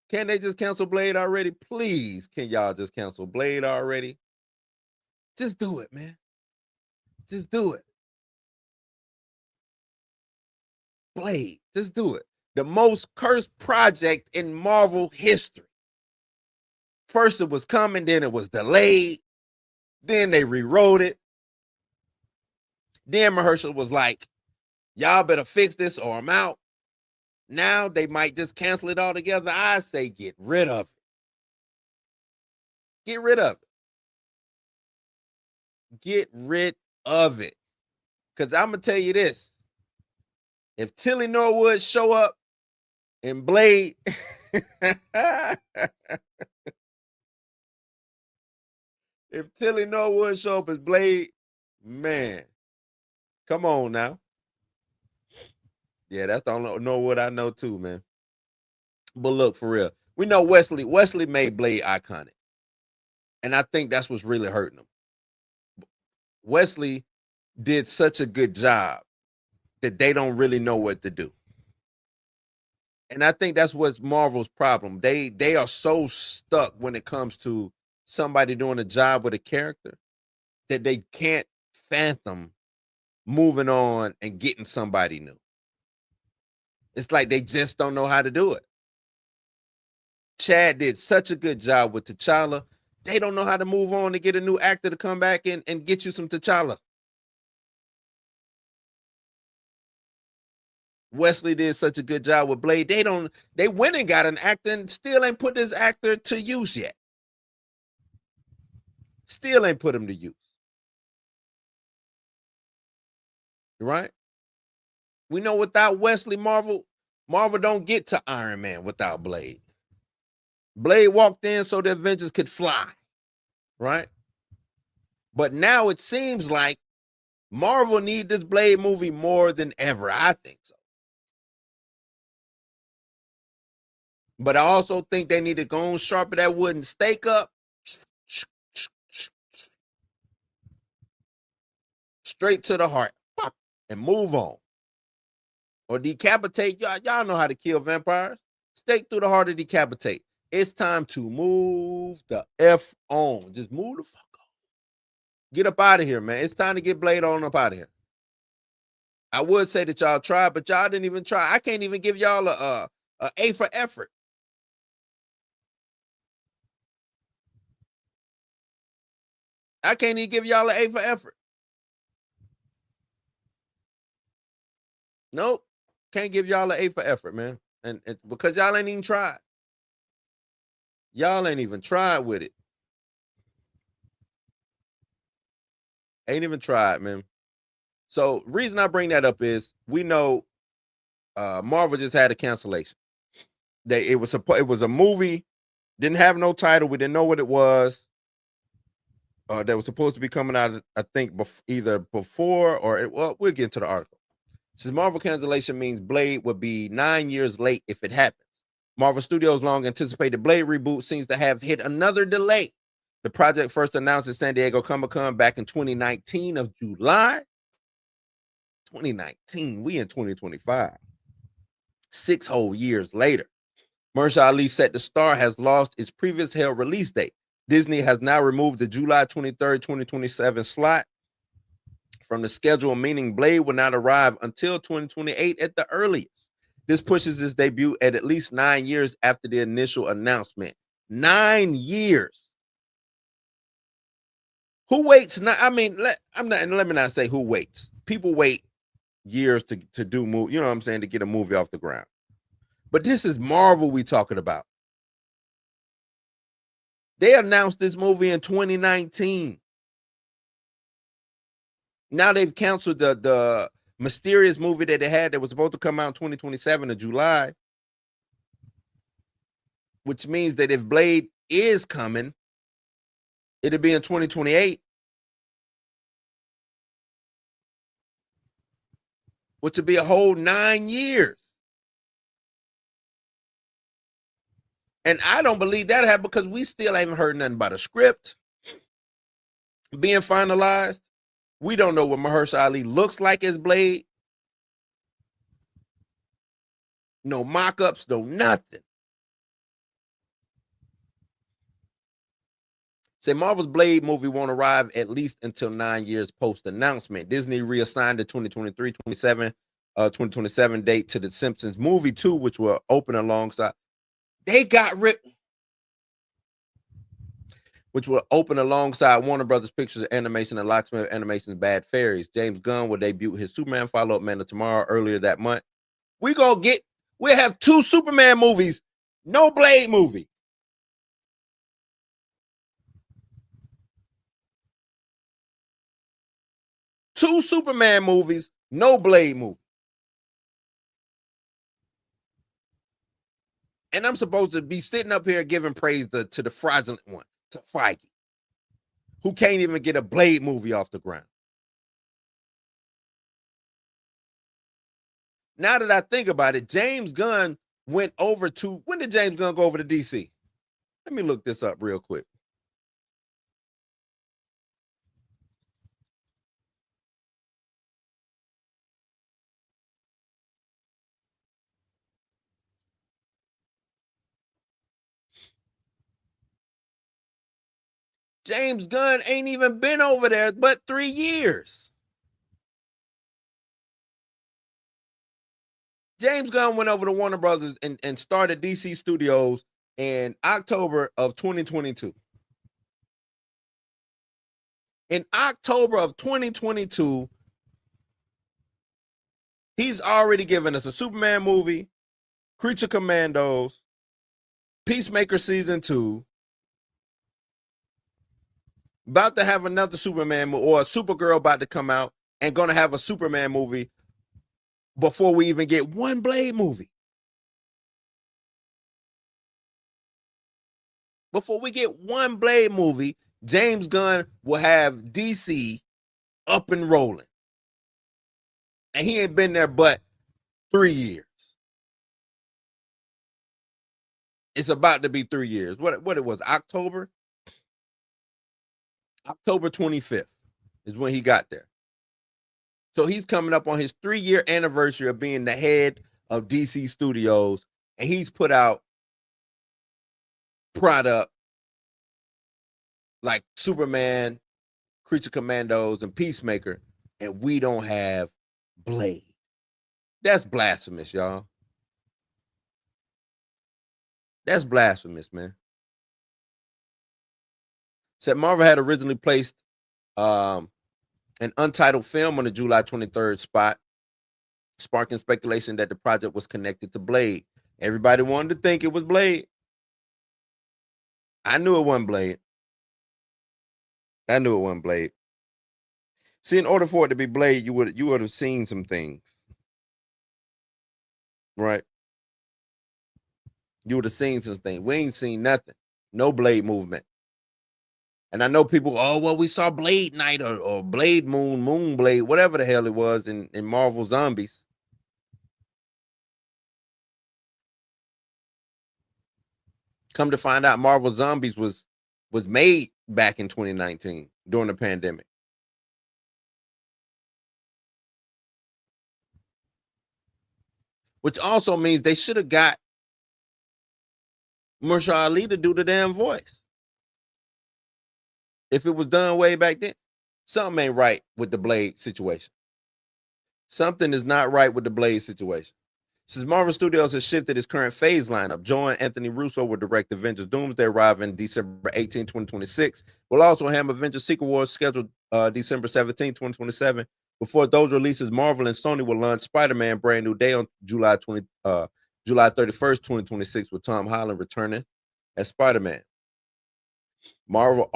Can they just cancel Blade already? Please, can y'all just cancel Blade already? Just do it, man. Just do it. Blade, just do it. The most cursed project in Marvel history. First it was coming, then it was delayed. Then they rewrote it. Dan Mahershala was like, y'all better fix this or I'm out. Now they might just cancel it altogether. I say get rid of it. Get rid of it. Get rid of it. Because I'm going to tell you this. If Tilly Norwood show up in Blade, if Tilly Norwood show up as Blade, man, come on now. Yeah, that's the only Norwood I know too, man. But look, for real, we know Wesley made Blade iconic. And I think that's what's really hurting him. Wesley did such a good job that they don't really know what to do. And I think that's what's Marvel's problem. They are so stuck when it comes to somebody doing a job with a character that they can't fathom moving on and getting somebody new. It's like they just don't know how to do it. Chad did such a good job with T'Challa. They don't know how to move on to get a new actor to come back and get you some T'Challa. Wesley did such a good job with Blade. They went and got an actor and still ain't put this actor to use yet. Still ain't put him to use. Right? We know without Wesley, Marvel don't get to Iron Man without Blade. Blade walked in so the Avengers could fly. Right? But now it seems like Marvel need this Blade movie more than ever. I think so. But I also think they need to go and sharpen that wooden stake up. Straight to the heart. And move on. Or decapitate. Y'all know how to kill vampires. Stake through the heart or decapitate. It's time to move the F on. Just move the fuck on. Get up out of here, man. It's time to get Blade on up out of here. I would say that y'all tried, but y'all didn't even try. I can't even give y'all a A for effort. I can't even give y'all an A for effort. Nope. Can't give y'all an A for effort, man. And because y'all ain't even tried. Y'all ain't even tried with it. Ain't even tried, man. So reason I bring that up is we know Marvel just had a cancellation. It was a movie, didn't have no title. We didn't know what it was. That was supposed to be coming out, I think, either before or we'll get into the article. Since Marvel cancellation means Blade would be 9 years late if it happens. Marvel Studios' long anticipated Blade reboot seems to have hit another delay. The project first announced at San Diego Comic-Con back in 2019 of July. 2019, we in 2025. 6 whole years later. Mahershala Ali set the star has lost its previous held release date. Disney has now removed the July 23rd, 2027 slot from the schedule, meaning Blade will not arrive until 2028 at the earliest. This pushes its debut at least 9 years after the initial announcement. 9 years. Who waits? Let me not say who waits. People wait years to do movie, you know what I'm saying, to get a movie off the ground. But this is Marvel we talking about. They announced this movie in 2019. Now they've canceled the mysterious movie that they had that was supposed to come out in 2027 of July, which means that if Blade is coming, it'll be in 2028, which would be a whole 9 years. And I don't believe that happened because we still haven't heard nothing about a script being finalized. We don't know what Mahershala Ali looks like as Blade. No mock-ups, no nothing. Say Marvel's Blade movie won't arrive at least until 9 years post-announcement. Disney reassigned the 2027 date to the Simpsons movie 2, which will open alongside. They got ripped. Which will open alongside Warner Brothers Pictures Animation and Locksmith Animation's Bad Fairies. James Gunn will debut his Superman follow-up Man of Tomorrow earlier that month. We'll have 2 Superman movies, no Blade movie. Two Superman movies, no Blade movie. And I'm supposed to be sitting up here giving praise to the fraudulent one, to Feige, who can't even get a Blade movie off the ground. Now that I think about it, James Gunn went over to, when did James Gunn go over to DC? Let me look this up real quick. James Gunn ain't even been over there but 3 years. James Gunn went over to Warner Brothers and started DC Studios in October of 2022. In October of 2022, he's already given us a Superman movie, Creature Commandos, Peacemaker Season 2, about to have another Superman movie, or a Supergirl about to come out, and going to have a Superman movie before we even get one Blade movie. Before we get one Blade movie, James Gunn will have DC up and rolling. And he ain't been there but 3 years. It's about to be 3 years. What it was, October 25th is when he got there. So he's coming up on his 3-year anniversary of being the head of DC Studios, and he's put out product like Superman, Creature Commandos, and Peacemaker, and we don't have Blade. That's blasphemous, y'all. That's blasphemous, man. Said Marvel had originally placed an untitled film on the July 23rd spot, sparking speculation that the project was connected to Blade. Everybody wanted to think it was Blade. I knew it wasn't Blade. See, in order for it to be Blade, you would have seen some things. Right? You would have seen some things. We ain't seen nothing. No Blade movement. And I know people, oh, well, we saw Blade Night or Blade Moon Blade, whatever the hell it was in Marvel Zombies. Come to find out, Marvel Zombies was made back in 2019 during the pandemic. Which also means they should have got Mahershala Ali to do the damn voice. If it was done way back then, something ain't right with the Blade situation. Something is not right with the Blade situation. Since Marvel Studios has shifted its current phase lineup, Joe and Anthony Russo will direct Avengers Doomsday arriving December 18, 2026. We'll also have Avengers Secret Wars scheduled December 17, 2027. Before those releases, Marvel and Sony will launch Spider-Man Brand New Day on July 31st, 2026, with Tom Holland returning as Spider-Man. Marvel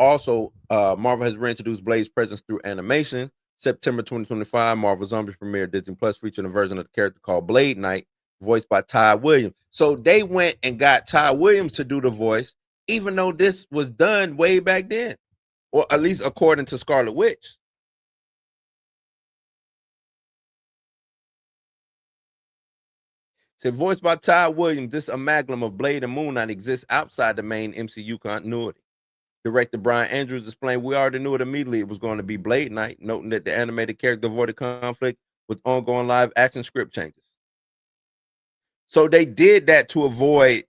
has reintroduced Blade's presence through animation. September 2025, Marvel Zombies premiered Disney Plus, featuring a version of the character called Blade Knight, voiced by Ty Williams. So they went and got Ty Williams to do the voice, even though this was done way back then, or at least according to Scarlet Witch. So voiced by Ty Williams, this amalgam of Blade and Moon Knight exists outside the main MCU continuity. Director Brian Andrews explained, "We already knew it immediately it was going to be Blade Knight," noting that the animated character avoided conflict with ongoing live action script changes. So they did that to avoid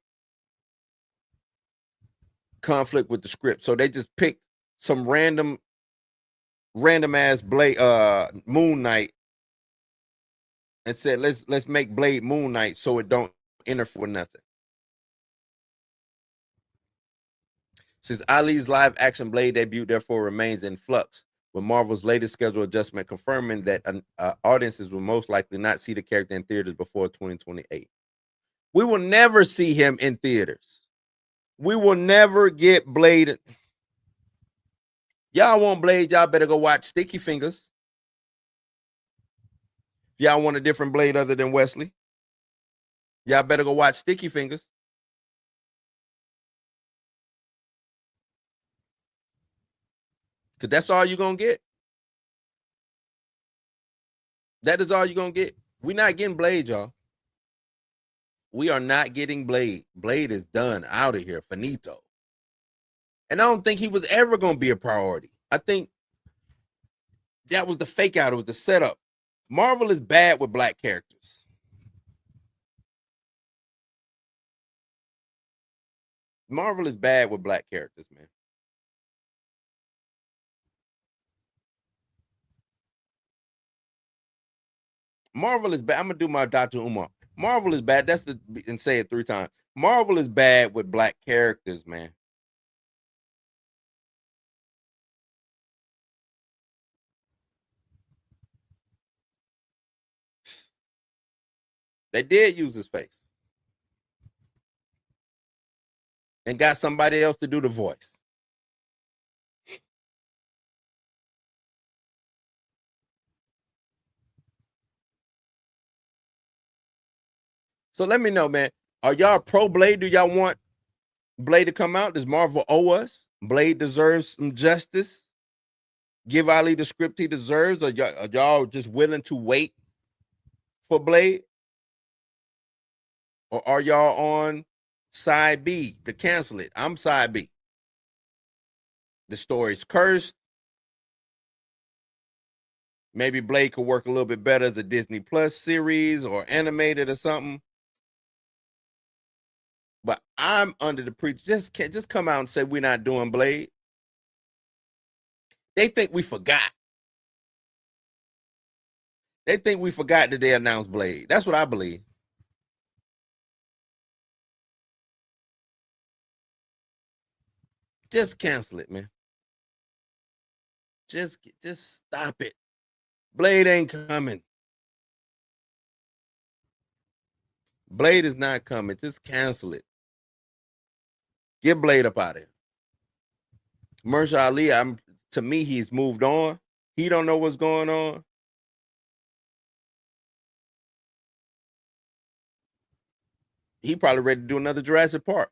conflict with the script. So they just picked some random ass Blade Moon Knight and said, let's make Blade Moon Knight so it don't interfere with nothing. Since Ali's live action Blade debut therefore remains in flux, with Marvel's latest schedule adjustment confirming that audiences will most likely not see the character in theaters before 2028. We will never see him in theaters. We will never get Blade. Y'all want Blade, y'all better go watch Sticky Fingers. Y'all want a different Blade other than Wesley, y'all better go watch Sticky Fingers. Because that's all you're going to get. That is all you're going to get. We're not getting Blade, y'all. We are not getting Blade. Blade is done, out of here, finito. And I don't think he was ever going to be a priority. I think that was the fake out. It was the setup. Marvel is bad with black characters. Marvel is bad with black characters, man. Marvel is bad. I'm going to do my Dr. Umar. Marvel is bad. That's the, and say it 3 times. Marvel is bad with black characters, man. They did use his face and got somebody else to do the voice. So let me know, man. Are y'all pro Blade? Do y'all want Blade to come out? Does Marvel owe us? Blade deserves some justice. Give Ali the script he deserves. Or are y'all just willing to wait for Blade? Or are y'all on side B to cancel it? I'm side B. The story's cursed. Maybe Blade could work a little bit better as a Disney Plus series or animated or something. But I'm under the just come out and say we're not doing Blade. They think we forgot. They think we forgot that they announced Blade. That's what I believe. Just cancel it, man. Just stop it. Blade ain't coming. Blade is not coming. Just cancel it. Get Blade up out of here. Mahershala Ali, to me, he's moved on. He don't know what's going on. He probably ready to do another Jurassic Park.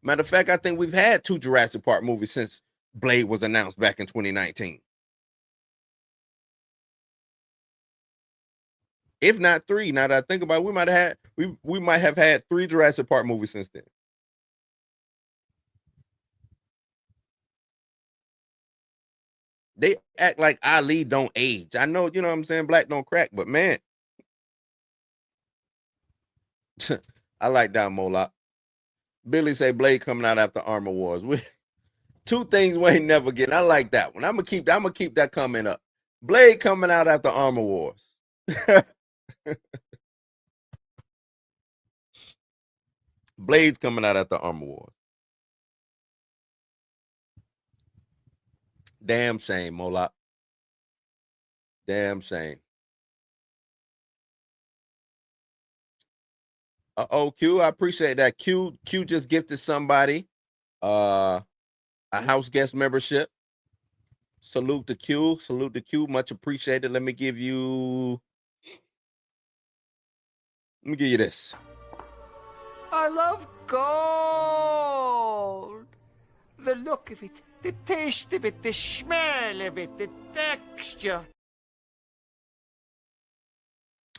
Matter of fact, I think we've had 2 Jurassic Park movies since Blade was announced back in 2019. If not 3, now that I think about it, we might have had 3 Jurassic Park movies since then. They act like Ali don't age. I know, you know what I'm saying? Black don't crack, but man, I like that Moloch. Billy say Blade coming out after Armor Wars. 2 things we ain't never getting. I like that one. I'm gonna keep that comment up. Blade coming out after Armor Wars. Blade's coming out after Armor Wars. Damn shame, Moloch. Damn shame. Oh, Q, I appreciate that. Q just gifted somebody a house guest membership. Salute to Q. Salute to Q. Much appreciated. Let me give you this. I love gold. The look of it, the taste of it, the smell of it, the texture.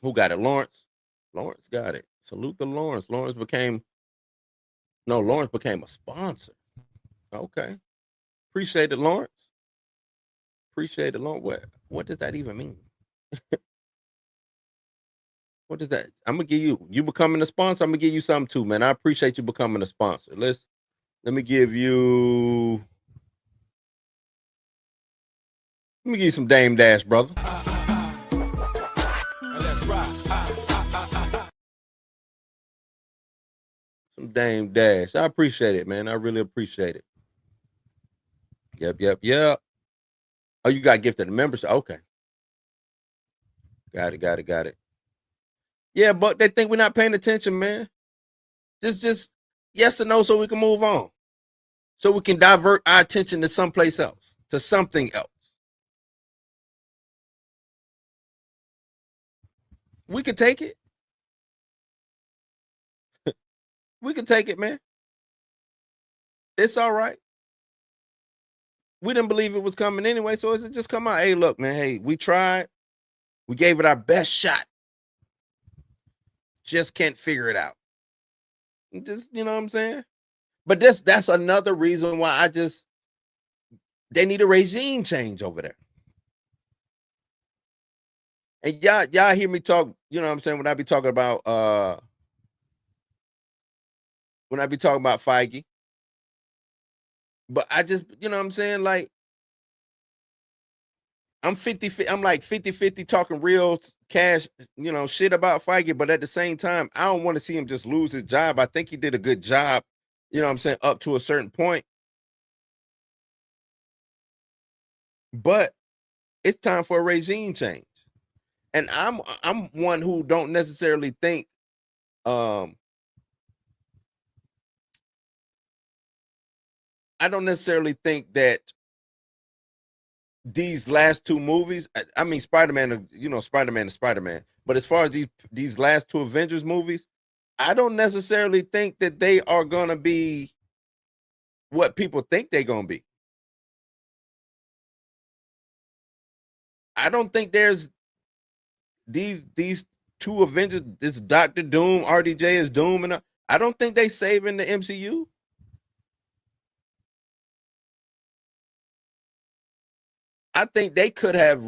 Who got it? Lawrence. Lawrence got it. Salute to Lawrence. Lawrence became a sponsor. Okay. Appreciate it, Lawrence. Appreciate it, Lawrence. What does that even mean? What is that? I'm gonna give you becoming a sponsor. I'm gonna give you something too, man. I appreciate you becoming a sponsor. Let me give you some Dame Dash, brother. That's right. Some Dame Dash. I appreciate it, man. I really appreciate it. Yep. Oh, you got gifted a membership. Okay. Got it. Yeah, but they think we're not paying attention, man. Just yes or no so we can move on. So we can divert our attention to someplace else, to something else. We can take it. We can take it, man. It's all right. We didn't believe it was coming anyway, so it's just come out. Hey, look, man. Hey, we tried. We gave it our best shot. Just can't figure it out. Just, you know what I'm saying? But that's another reason why they need a regime change over there. And y'all hear me talk, you know what I'm saying, when I be talking about Feige. But I just, you know what I'm saying, like I'm 50-50 talking real cash, you know, shit about Feige, but at the same time, I don't want to see him just lose his job. I think he did a good job, you know what I'm saying, up to a certain point. But it's time for a regime change. And I'm one who don't necessarily think I don't necessarily think that these last two movies, I mean, Spider-Man, you know, Spider-Man is Spider-Man. But as far as these last two Avengers movies, I don't necessarily think that they are going to be what people think they're going to be. I don't think there's these two Avengers, this Dr. Doom, RDJ is Doom, and I don't think they saving the MCU. I think they could have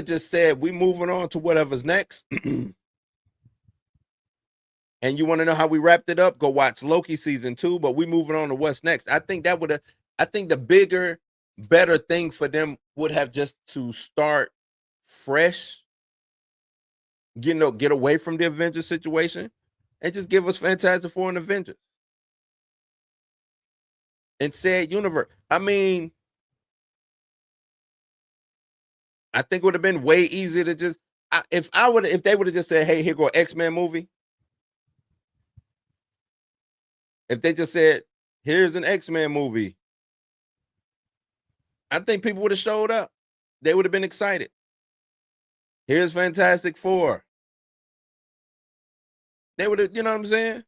just said, we moving on to whatever's next. And you want to know how we wrapped it up? Go watch Loki season 2, but we moving on to what's next. I think the bigger, better thing for them would have just to start fresh, get away from the Avengers situation and just give us Fantastic Four and Avengers. And said universe. I mean, I think it would have been way easier to just, if they would have just said, hey, here go X-Men movie. If they just said, here's an X-Men movie, I think people would have showed up. They would have been excited. Here's Fantastic Four. They would have, you know what I'm saying?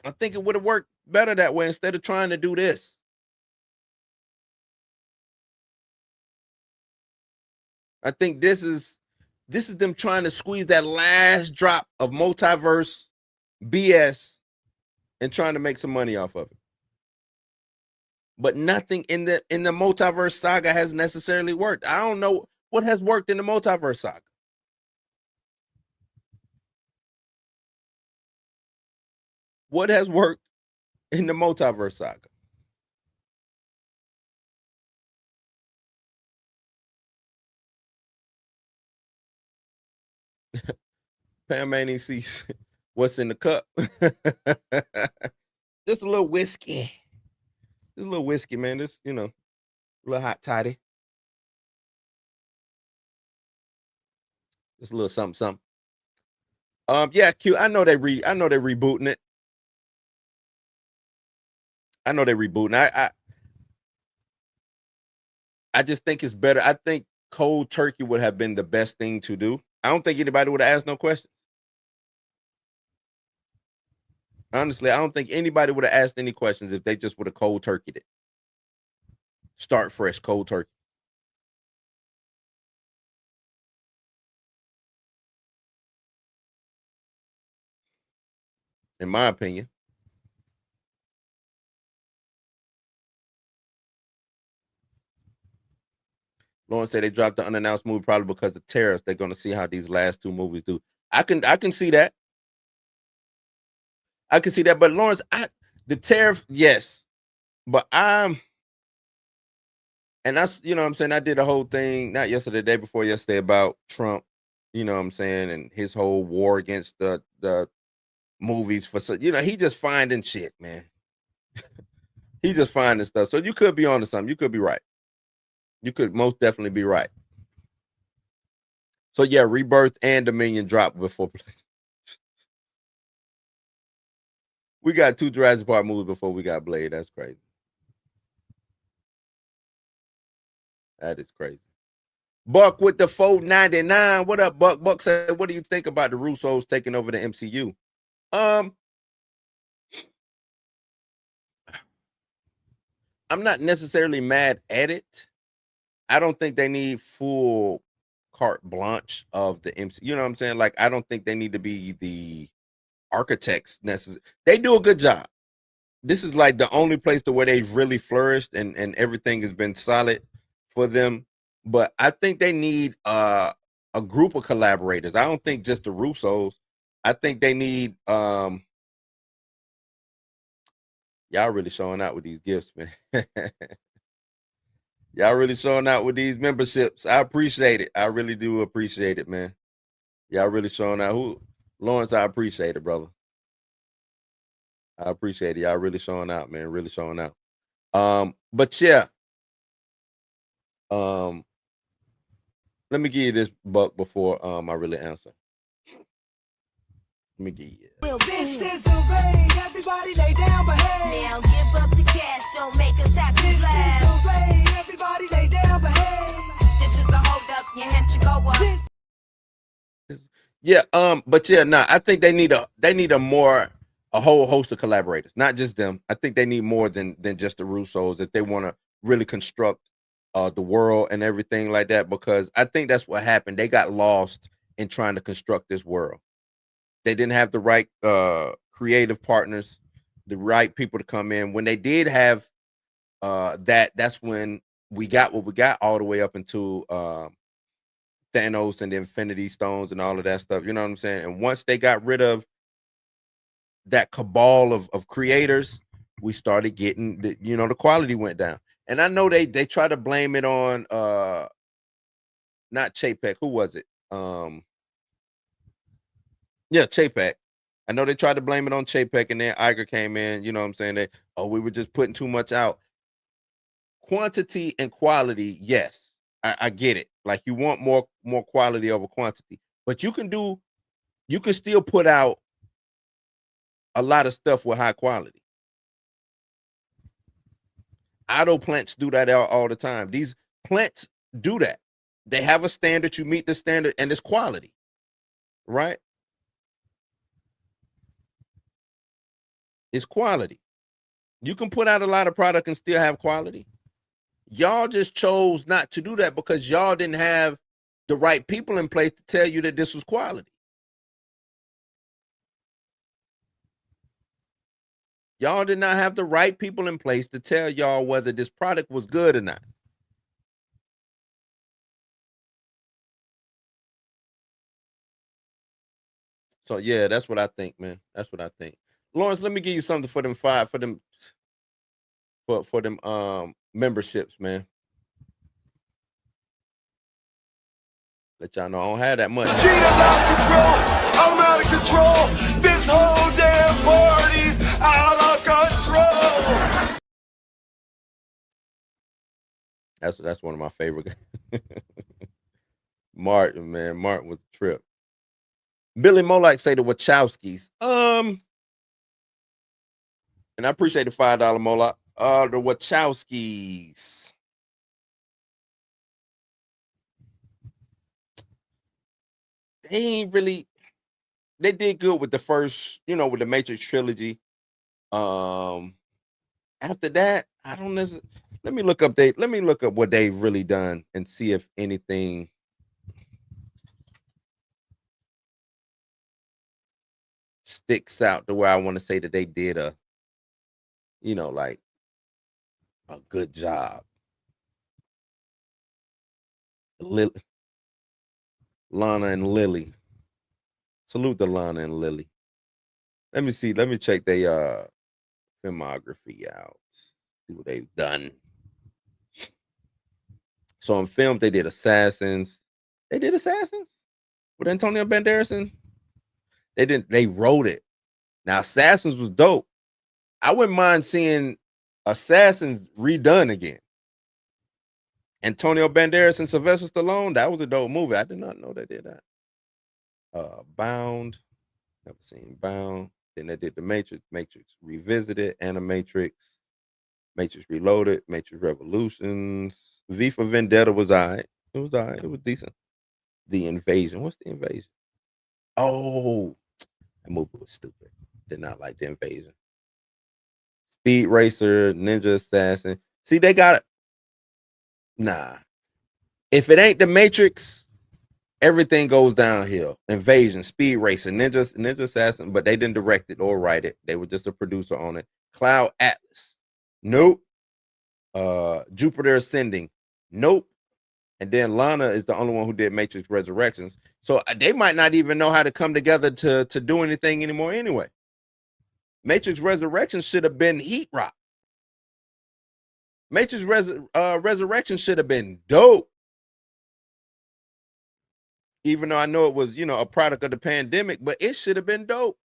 I think it would have worked better that way instead of trying to do this. I think this is them trying to squeeze that last drop of multiverse BS and trying to make some money off of it. But nothing in the multiverse saga has necessarily worked. I don't know what has worked in the multiverse saga. What has worked in the multiverse saga? Pam ain't sees what's in the cup. Just a little whiskey. Just a little whiskey, man. This, a little hot toddy. Just a little something, something. Yeah, Q. I know they rebooting it. I know they're rebooting. I just think it's better. I think cold turkey would have been the best thing to do. I don't think anybody would have asked no questions. Honestly, I don't think anybody would have asked any questions if they just would have cold turkeyed it. Start fresh, cold turkey. In my opinion. Lauren said they dropped the unannounced movie probably because of tariffs. They're going to see how these last 2 movies do. I can see that. I can see that. But Lawrence, the tariff, yes. But and that's, you know what I'm saying? I did a whole thing, not yesterday, the day before yesterday, about Trump, you know what I'm saying, and his whole war against the movies for, you know, he just finding shit, man. He just finding stuff. So you could be onto something. You could be right. You could most definitely be right. So yeah, Rebirth and Dominion dropped before. We got 2 Jurassic Park movies before we got Blade. That's crazy. That is crazy. Buck with the 499. What up, Buck? Buck said, what do you think about the Russos taking over the MCU? I'm not necessarily mad at it. I don't think they need full carte blanche of the MCU. You know what I'm saying? Like, I don't think they need to be the architects necessarily. They do a good job. This is like the only place to where they've really flourished and everything has been solid for them. But I think they need a group of collaborators. I don't think just the Russos. I think they need y'all really showing out with these gifts, man. Y'all really showing out with these memberships. I appreciate it. I really do appreciate it, man. Y'all really showing out. Lawrence, I appreciate it, brother. I appreciate it. Y'all really showing out, man. Really showing out. But yeah. Let me give you this, Buck, before I really answer. Let me give you it. Well, this is the rain. Everybody lay down, behave. Now give up the cash, don't make us happy. This is the rain. Everybody lay down, behave. This is a hold up, your hand should go up. Yeah, but yeah, I think they need a whole host of collaborators, not just them. I think they need more than just the Russos if they want to really construct the world and everything like that, because I think that's what happened. They got lost in trying to construct this world. They didn't have the right creative partners, the right people to come in. When they did have that's when we got what we got all the way up into Thanos and the Infinity Stones and all of that stuff. You know what I'm saying? And once they got rid of that cabal of creators, we started getting the quality went down. And I know they try to blame it on not Chapek. Who was it? Yeah, Chapek. I know they tried to blame it on Chapek, and then Iger came in. You know what I'm saying? We were just putting too much out. Quantity and quality, yes, I get it. Like, you want more quality over quantity, but you can still put out a lot of stuff with high quality. Auto plants do that all the time. These plants do that. They have a standard. You meet the standard, and it's quality, right? It's quality. You can put out a lot of product and still have quality. Y'all just chose not to do that because y'all didn't have the right people in place to tell you that this was quality. Y'all did not have the right people in place to tell y'all whether this product was good or not. So yeah, that's what I think, man. That's what I think. Lawrence, let me give you something for them memberships, man. Let y'all know I don't have that money. Cheetah's out of control. I'm out of control. This whole damn party's out of control. That's one of my favorite. Martin, man. Martin was a trip. Billy Molak say the Wachowskis. And I appreciate the $5 Molak. The Wachowskis. They ain't really. They did good with the first, with the Matrix trilogy. After that, I don't necessarily. Let me look up what they've really done and see if anything sticks out to where I want to say that they did a, like a good job. Lana and Lily. Salute to Lana and Lily. Let me see. Let me check their filmography out. See what they've done. So in film, they did Assassins. They did Assassins with Antonio Banderas. They didn't. They wrote it. Now Assassins was dope. I wouldn't mind seeing Assassins redone again. Antonio Banderas and Sylvester Stallone. That was a dope movie. I did not know they did that. Bound. Never seen Bound. Then they did the Matrix. Matrix Revisited. Animatrix. Matrix Reloaded. Matrix Revolutions. V for Vendetta was all right. It was all right. It was decent. The Invasion. What's The Invasion? Oh, that movie was stupid. Did not like The Invasion. Speed Racer, Ninja Assassin. See, they got it. Nah. If it ain't the Matrix, everything goes downhill. Invasion, Speed Racer, Ninja Assassin, but they didn't direct it or write it. They were just a producer on it. Cloud Atlas. Nope. Jupiter Ascending. Nope. And then Lana is the only one who did Matrix Resurrections. So they might not even know how to come together to do anything anymore anyway. Matrix Resurrections should have been Heat Rock. Matrix Resurrection should have been dope. Even though I know it was, a product of the pandemic, but it should have been dope.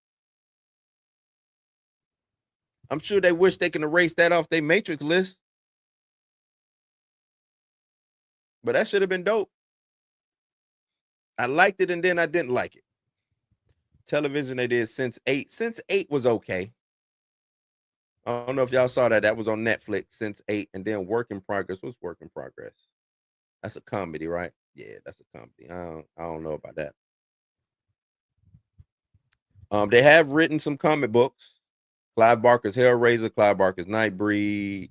I'm sure they wish they can erase that off their Matrix list. But that should have been dope. I liked it and then I didn't like it. Television they did Since 8. Since 8 was okay. I don't know if y'all saw that. That was on Netflix, Since 8. And then Work in Progress. What's Work in Progress? That's a comedy, right? Yeah, that's a comedy. I don't know about that. They have written some comic books. Clive Barker's Hellraiser, Clive Barker's Nightbreed.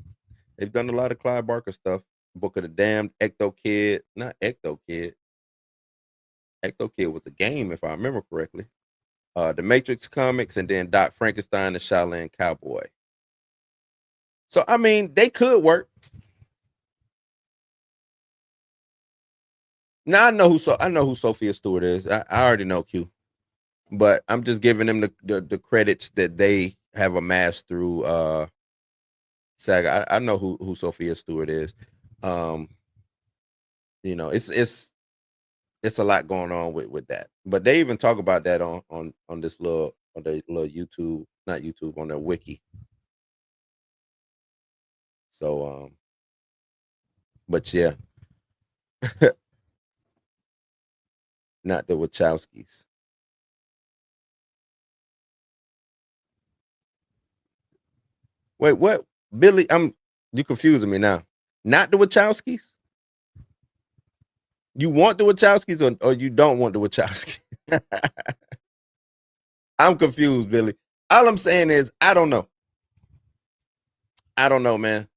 They've done a lot of Clive Barker stuff. Book of the Damned, Ecto Kid. Not Ecto Kid. Ecto Kid was a game, if I remember correctly. The Matrix comics, and then Doc Frankenstein, the Shaolin Cowboy. So, I mean, they could work. Now I know who Sophia Stewart is. I already know Q, but I'm just giving them the credits that they have amassed through Saga. I know who Sophia Stewart is. It's a lot going on with that. But they even talk about that on this little YouTube, not YouTube, on their wiki. So but yeah. Not the Wachowskis. Wait, what? Billy, you confusing me now. Not the Wachowskis? You want the Wachowskis or you don't want the Wachowskis? I'm confused, Billy. All I'm saying is I don't know. I don't know, man.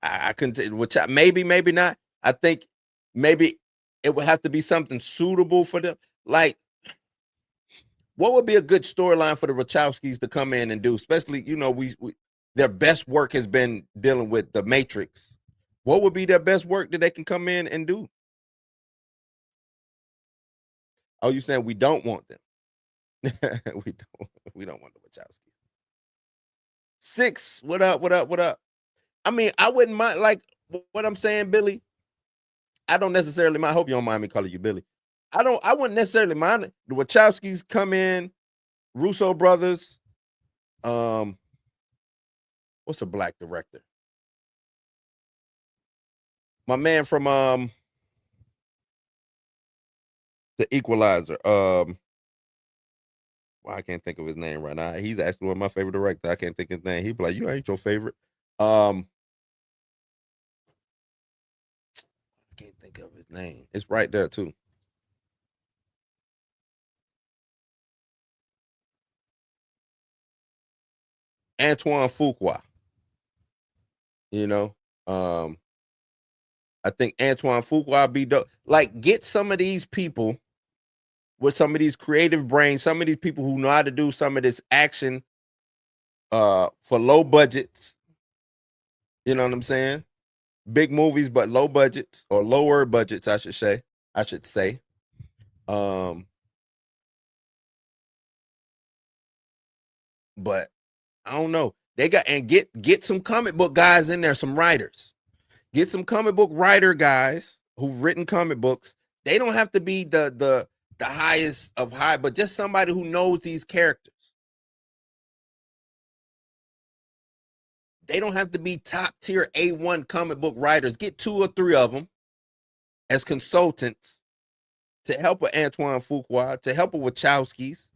I couldn't, which maybe not. I think maybe it would have to be something suitable for them. Like, what would be a good storyline for the Wachowskis to come in and do? Especially, we their best work has been dealing with the Matrix. What would be their best work that they can come in and do? Oh, you saying we don't want them? we don't want the Wachowskis. 6, what up? I mean, I wouldn't mind, like what I'm saying, Billy. I don't necessarily mind. I hope you don't mind me calling you Billy. I wouldn't necessarily mind it. The Wachowskis come in, Russo brothers. What's a black director? My man from The Equalizer. Well, I can't think of his name right now. He's actually one of my favorite directors. I can't think of his name. He'd be like, "You ain't your favorite." I can't think of his name. It's right there too. Antoine Fuqua. You know, um, I think Antoine Fuqua be dope. Like, get some of these people with some of these creative brains, some of these people who know how to do some of this action for low budgets. You know what I'm saying? Big movies, but low budgets or lower budgets, I should say. I should say. But I don't know. They got and get some comic book guys in there, some writers. Get some comic book writer guys who've written comic books. They don't have to be the highest of high, but just somebody who knows these characters. They don't have to be top tier A1 comic book writers. Get 2 or 3 of them as consultants to help with Antoine Fuqua, to help with Wachowskis,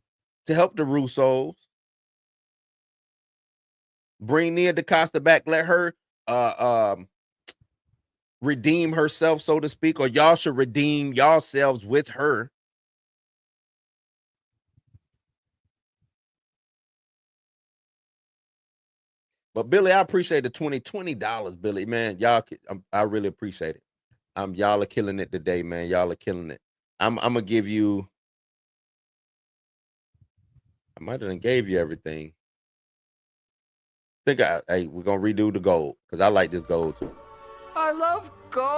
to help the Russos. Bring Nia DaCosta back. Let her redeem herself, so to speak, or y'all should redeem yourselves with her. But Billy, I appreciate the $20, Billy, man. Y'all, I really appreciate it. Y'all are killing it today, man. Y'all are killing it. I'm gonna give you. I might have gave you everything. Hey, we're gonna redo the gold because I like this gold too. I love gold.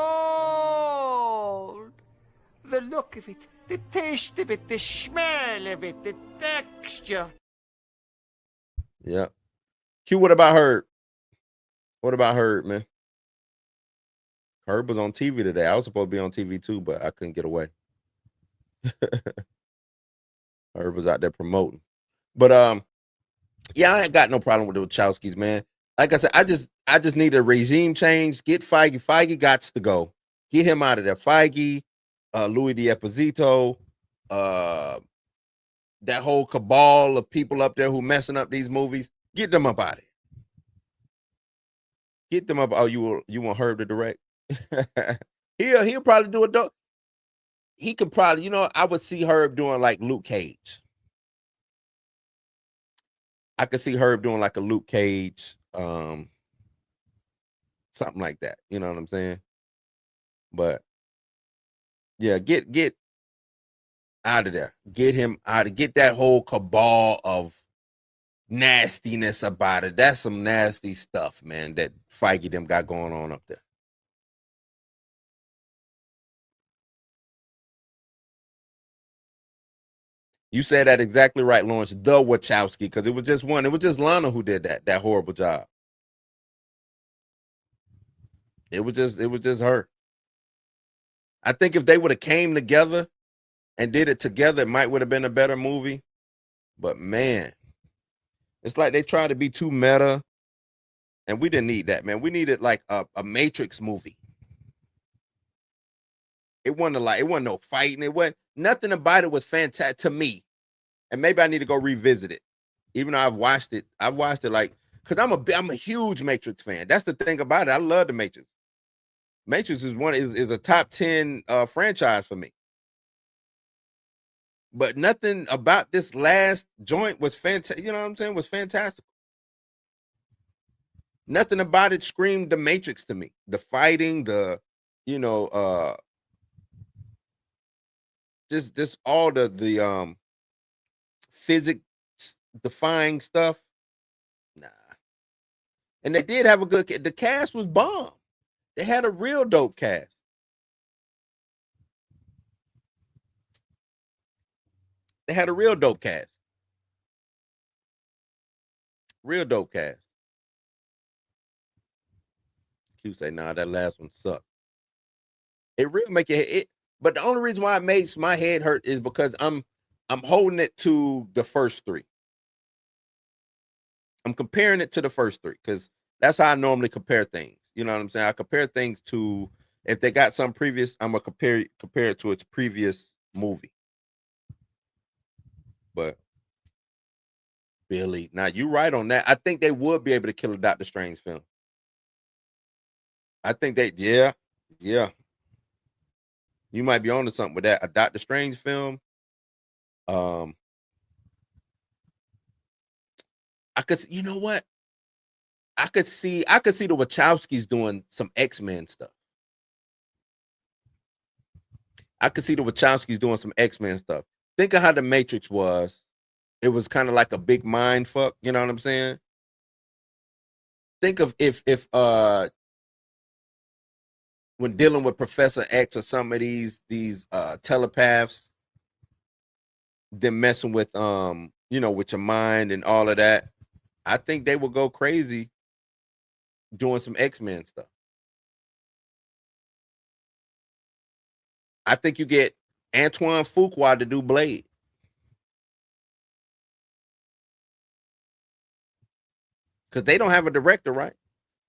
The look of it, the taste of it, the smell of it, the texture. Yeah. Q, what about Herb? What about Herb, man? Herb was on TV today. I was supposed to be on TV too, but I couldn't get away. Herb was out there promoting. But yeah, I ain't got no problem with the Wachowskis, man. Like I said, I just need a regime change. Get Feige. Feige gots to go. Get him out of there. Feige, Louis D'Esposito, that whole cabal of people up there who messing up these movies. Get them up out of it. Get them up. Oh, you want Herb to direct? he'll probably do it though. He could probably, I would see Herb doing like Luke Cage. I could see Herb doing like a Luke Cage, something like that. You know what I'm saying? But yeah, get out of there. Get him out of get that whole cabal of nastiness about it. That's some nasty stuff, man, that Feige them got going on up there. You said that exactly right, Lawrence. The Wachowski, because it was just one. It was just Lana who did that horrible job. It was just her. I think if they would have came together and did it together, it might would have been a better movie. But man, it's like they tried to be too meta, and we didn't need that, man. We needed like a Matrix movie. It wasn't no fighting. It wasn't nothing about it was fantastic to me. And maybe I need to go revisit it. Even though I've watched it like because I'm a huge Matrix fan. That's the thing about it. I love the Matrix. Matrix is a top 10 franchise for me. But nothing about this last joint was fantastic. You know what I'm saying? Was fantastic. Nothing about it screamed the Matrix to me. The fighting, just all the physics defying stuff. Nah. And they did have the cast was bomb. They had a real dope cast. They had a real dope cast. Real dope cast. Q say, nah, that last one sucked. It really make it, but the only reason why it makes my head hurt is because I'm holding it to the first 3. I'm comparing it to the first 3 because that's how I normally compare things. You know what I'm saying? I compare things to if they got some previous, I'm gonna compare it to its previous movie. But Billy, now you right on that. I think they would be able to kill a Doctor Strange film. I think they, yeah. You might be onto something with that. A Doctor Strange film. I could, you know what? I could see the Wachowskis doing some X-Men stuff. I could see the Wachowskis doing some X-Men stuff. Think of how the Matrix was. It was kind of like a big mind fuck. You know what I'm saying? Think of if when dealing with Professor X or some of these telepaths, them messing with with your mind and all of that. I think they will go crazy doing some X-Men stuff. I think you get Antoine Fuqua to do Blade. Because they don't have a director, right?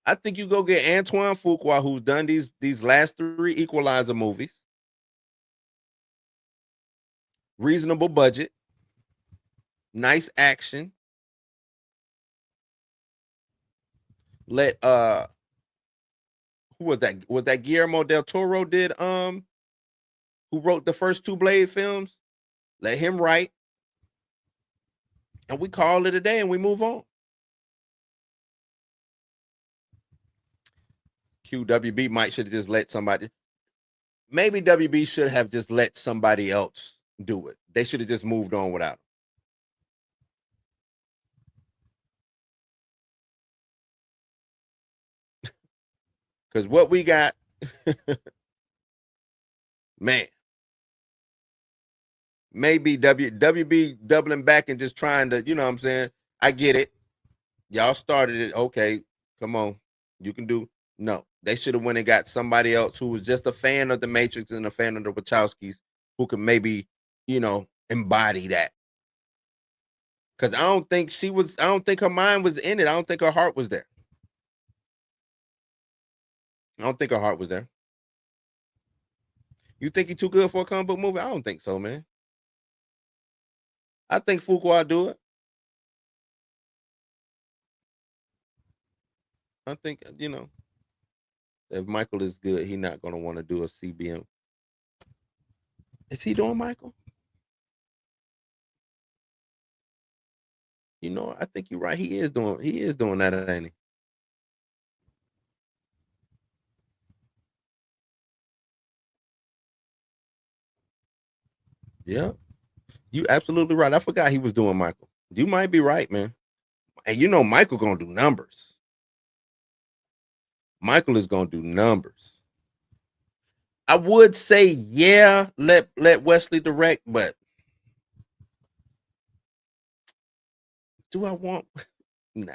I think you go get Antoine Fuqua, who's done these last 3 Equalizer movies. Reasonable budget. Nice action. Let who was that? Was that Guillermo del Toro did who wrote the first 2 Blade films? Let him write. And we call it a day and we move on. QWB might should have just let somebody. Maybe WB should have just let somebody else do it. They should have just moved on without him. Because what we got, man, maybe WB doubling back and just trying to, you know what I'm saying? I get it. Y'all started it. Okay, come on. You can do. No, they should have went and got somebody else who was just a fan of the Matrix and a fan of the Wachowskis who could maybe, embody that. Because I don't think her mind was in it. I don't think her heart was there. I don't think her heart was there. You think he's too good for a comic book movie? I don't think so, man. I think Fuqua do it. I think, if Michael is good, he's not going to want to do a CBM. Is he doing Michael? I think you're right. He is doing that, ain't he? Yeah. You absolutely right. I forgot he was doing Michael. You might be right, man. And Michael gonna do numbers. Michael is gonna do numbers. I would say, yeah, let Wesley direct, but do I want? Nah.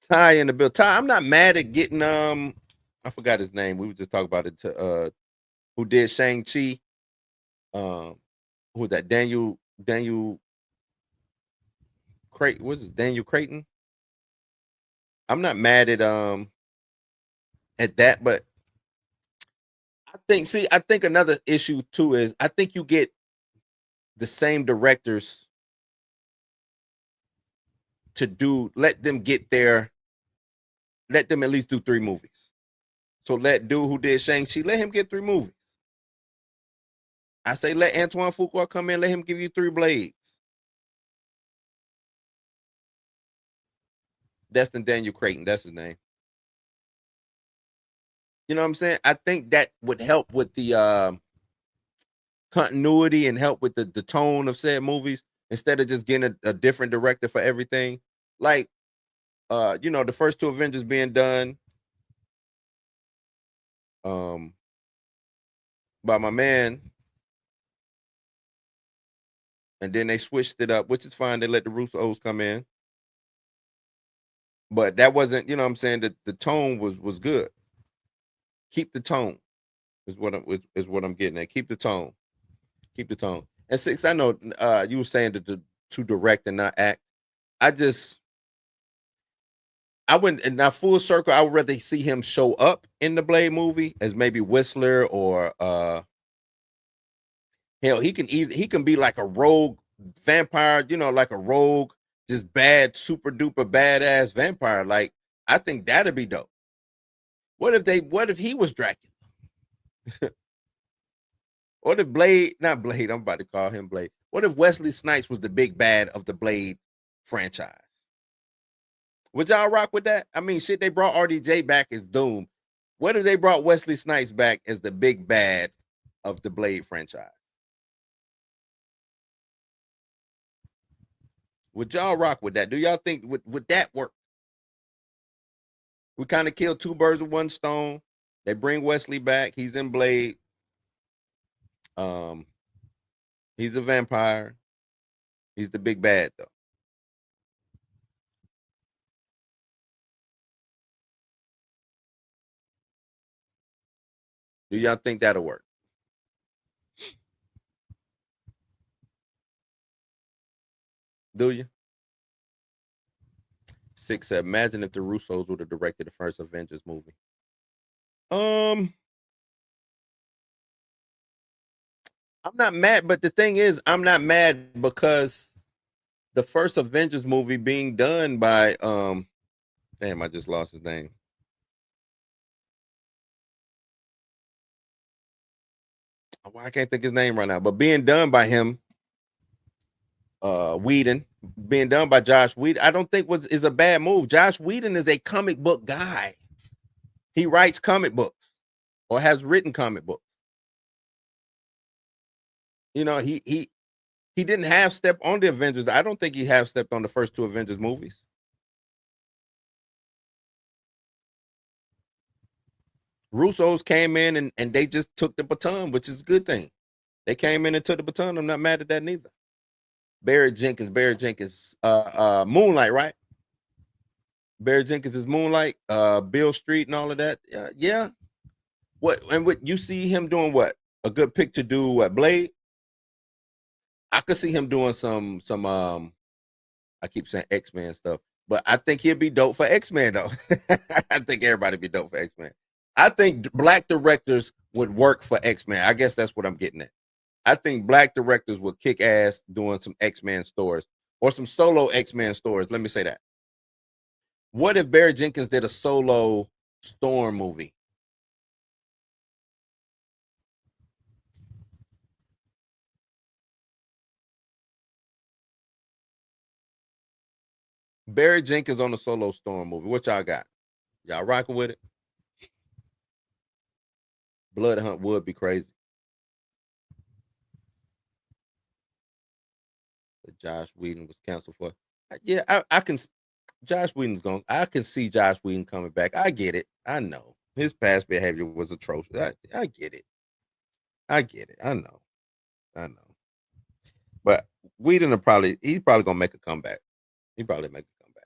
Ty in the bill. Ty, I'm not mad at getting I forgot his name. We were just talking about it to who did Shang-Chi. Who was that? Daniel Creighton. What's his Daniel Creighton? I'm not mad at that, but I think another issue too is I think you get the same directors to let them at least do 3 movies. So let dude who did Shang-Chi, let him get 3 movies. I say let Antoine Fuqua come in, let him give you 3 Blades. Destin Daniel Creighton, that's his name. You know what I'm saying? I think that would help with the continuity and help with the tone of said movies instead of just getting a different director for everything. Like, the first 2 Avengers being done by my man, and then they switched it up, which is fine. They let the Russos come in, but that wasn't, you know what I'm saying, the tone was good. Keep the tone is what I'm getting at. Keep the tone. And Six, I know you were saying to direct and not act. I wouldn't, and now full circle, I would rather see him show up in the Blade movie as maybe Whistler or hell, he can be like a rogue vampire, like a rogue, just bad, super duper badass vampire. Like, I think that'd be dope. What if he was Dracula? What if not Blade, I'm about to call him Blade. What if Wesley Snipes was the big bad of the Blade franchise? Would y'all rock with that? I mean, shit, they brought RDJ back as Doom. What if they brought Wesley Snipes back as the big bad of the Blade franchise? Would y'all rock with that? Do y'all think would that work? We kind of killed two birds with one stone. They bring Wesley back. He's in Blade. He's a vampire. He's the big bad though. Do y'all think that'll work? Do you? Six said, imagine if the Russos would have directed the first Avengers movie. I'm not mad, but the thing is, I'm not mad because the first Avengers movie being done by damn, I just lost his name. Well, I can't think his name right now, but being done by him, Whedon, being done by Josh Whedon, I don't think is a bad move. Josh Whedon is a comic book guy. He writes comic books or has written comic books. You know, he didn't half step on the Avengers. I don't think he half stepped on the first two Avengers movies. Russos came in and they just took the baton, which is a good thing. They came in and took the baton. I'm not mad at that neither. Barry Jenkins, Moonlight, right? Barry Jenkins is Moonlight, Bill Street and all of that. Yeah. What you see him doing what? A good pick to do what? Blade? I could see him doing some I keep saying X-Men stuff, but I think he'd be dope for X-Men though. I think everybody be dope for X-Men. I think black directors would work for X-Men. I guess that's what I'm getting at. I think black directors would kick ass doing some X-Men stories or some solo X-Men stories. Let me say that. What if Barry Jenkins did a solo Storm movie? Barry Jenkins on a solo Storm movie. What y'all got? Y'all rocking with it? Blood Hunt would be crazy. But Josh Whedon was canceled for. Yeah, I can. Josh Whedon's going. I can see Josh Whedon coming back. I get it. I know his past behavior was atrocious. I get it. I get it. I know. But Whedon he's probably gonna make a comeback. He probably make a comeback.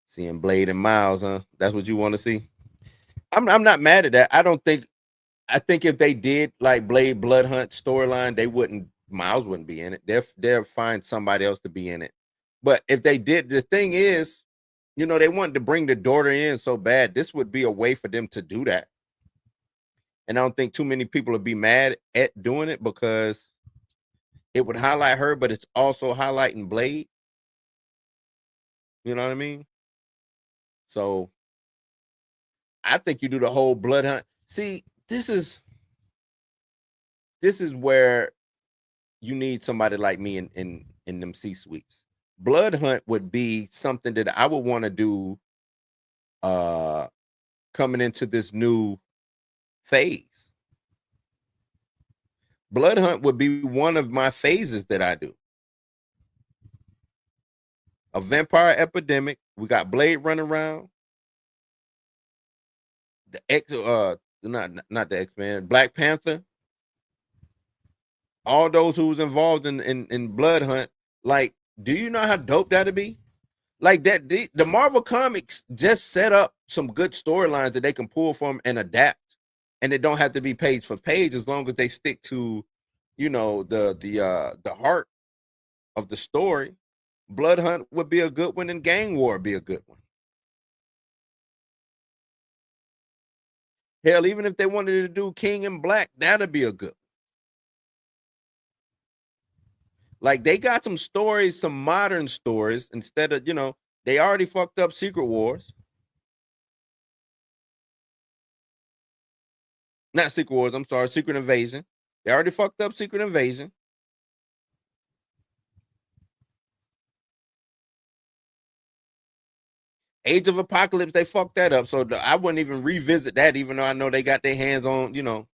Seeing Blade and Miles, huh? That's what you want to see. I'm not mad at that. I think if they did like Blade Blood Hunt storyline, Miles wouldn't be in it. They'll find somebody else to be in it. But if they did, the thing is, they wanted to bring the daughter in so bad. This would be a way for them to do that. And I don't think too many people would be mad at doing it because it would highlight her, but it's also highlighting Blade. You know what I mean? So I think you do the whole Blood Hunt. See, this is where you need somebody like me in them C-suites. Blood Hunt would be something that I would want to do coming into this new phase. Blood Hunt would be one of my phases that I do. A vampire epidemic. We got Blade running around. Not the X-Men, Black Panther. All those who was involved in Blood Hunt. Like, do you know how dope that'd be? Like that, the Marvel Comics just set up some good storylines that they can pull from and adapt and it don't have to be page for page as long as they stick to, you know, the heart of the story. Blood Hunt would be a good one, and Gang War would be a good one. Hell, even if they wanted to do King and Black, that'd be a good one. Like, they got some stories, some modern stories, instead of, you know, they already fucked up Secret Wars. Not Secret Wars, I'm sorry, Secret Invasion. They already fucked up Secret Invasion. Age of Apocalypse, they fucked that up. So I wouldn't even revisit that, even though I know they got their hands on, you know,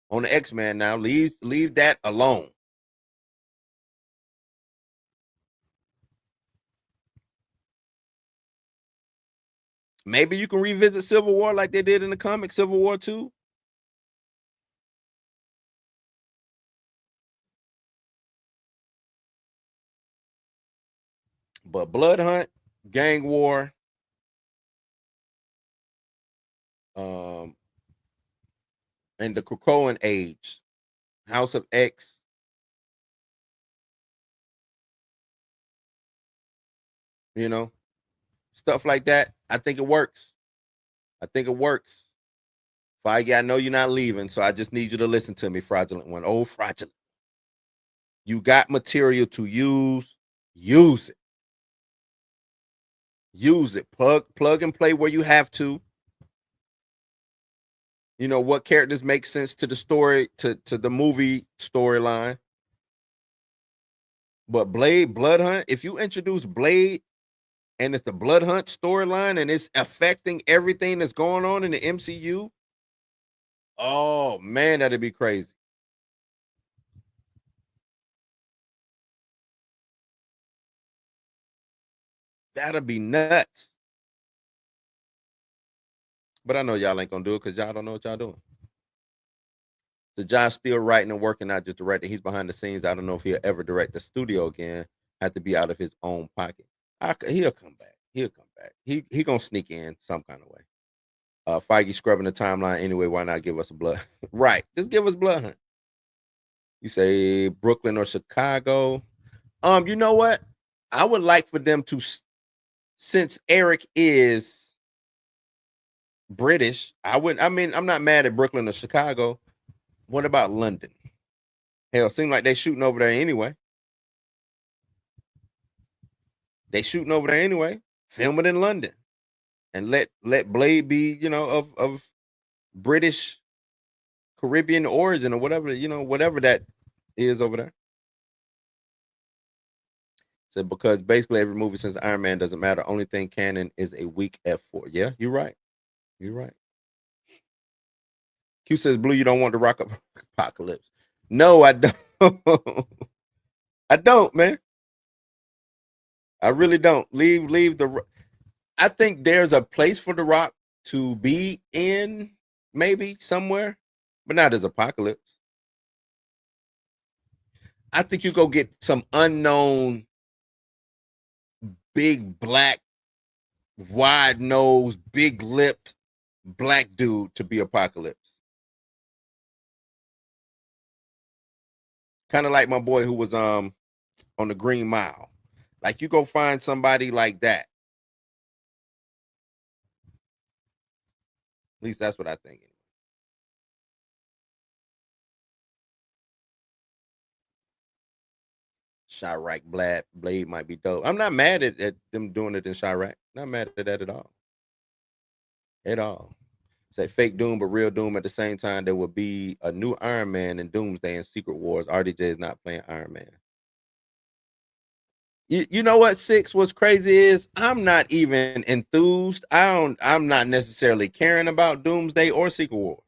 on the X-Men now. Leave that alone. Maybe you can revisit Civil War like they did in the comic Civil War 2. But Blood Hunt, Gang War, and the Krakoan Age, House of X, you know, stuff like that. I think it works. I think it works. Feige, I know you're not leaving, so I just need you to listen to me, Fraudulent One. Oh, Fraudulent. You got material to use. Use it. Use it. Plug and play where you have to. You know, what characters make sense to the story, to the movie storyline. But Blood Hunt, if you introduce Blade and it's the Blood Hunt storyline and it's affecting everything that's going on in the MCU, oh man, that'd be crazy. That'd be nuts. But I know y'all ain't gonna do it because y'all don't know what y'all doing. So John's still writing and working, not just directing. He's behind the scenes. I don't know if he'll ever direct the studio again. Have to be out of his own pocket. He'll come back. He'll come back. He gonna sneak in some kind of way. Feige scrubbing the timeline anyway. Why not give us a blood? Right. Just give us Blood Hunt. You say Brooklyn or Chicago. You know what? I would like for them to, since Eric is British, I mean, I'm not mad at Brooklyn or Chicago. What about London? Hell, seems like they shooting over there anyway. Film it in London. And let Blade be, you know, of British Caribbean origin or whatever, you know, whatever that is over there. So because basically every movie since Iron Man doesn't matter. Only thing canon is a weak F4. Yeah, you're right. You're right. Q says, Blue, you don't want to rock up apocalypse. No, I don't. I don't, man. I really don't. Leave the. I think there's a place for the Rock to be in, maybe somewhere, but not as Apocalypse. I think you go get some unknown, big black, wide nosed, big lipped black dude to be Apocalypse. Kind of like my boy who was on the Green Mile. Like, you go find somebody like that. At least that's what I think. Chirac Blade might be dope. I'm not mad at them doing it in Chirac. Not mad at that at all. At all. Say fake Doom, but real Doom at the same time. There will be a new Iron Man in Doomsday and Secret Wars. RDJ is not playing Iron Man. You know what, Six? What's crazy is I'm not even enthused. I'm not necessarily caring about Doomsday or Secret Wars.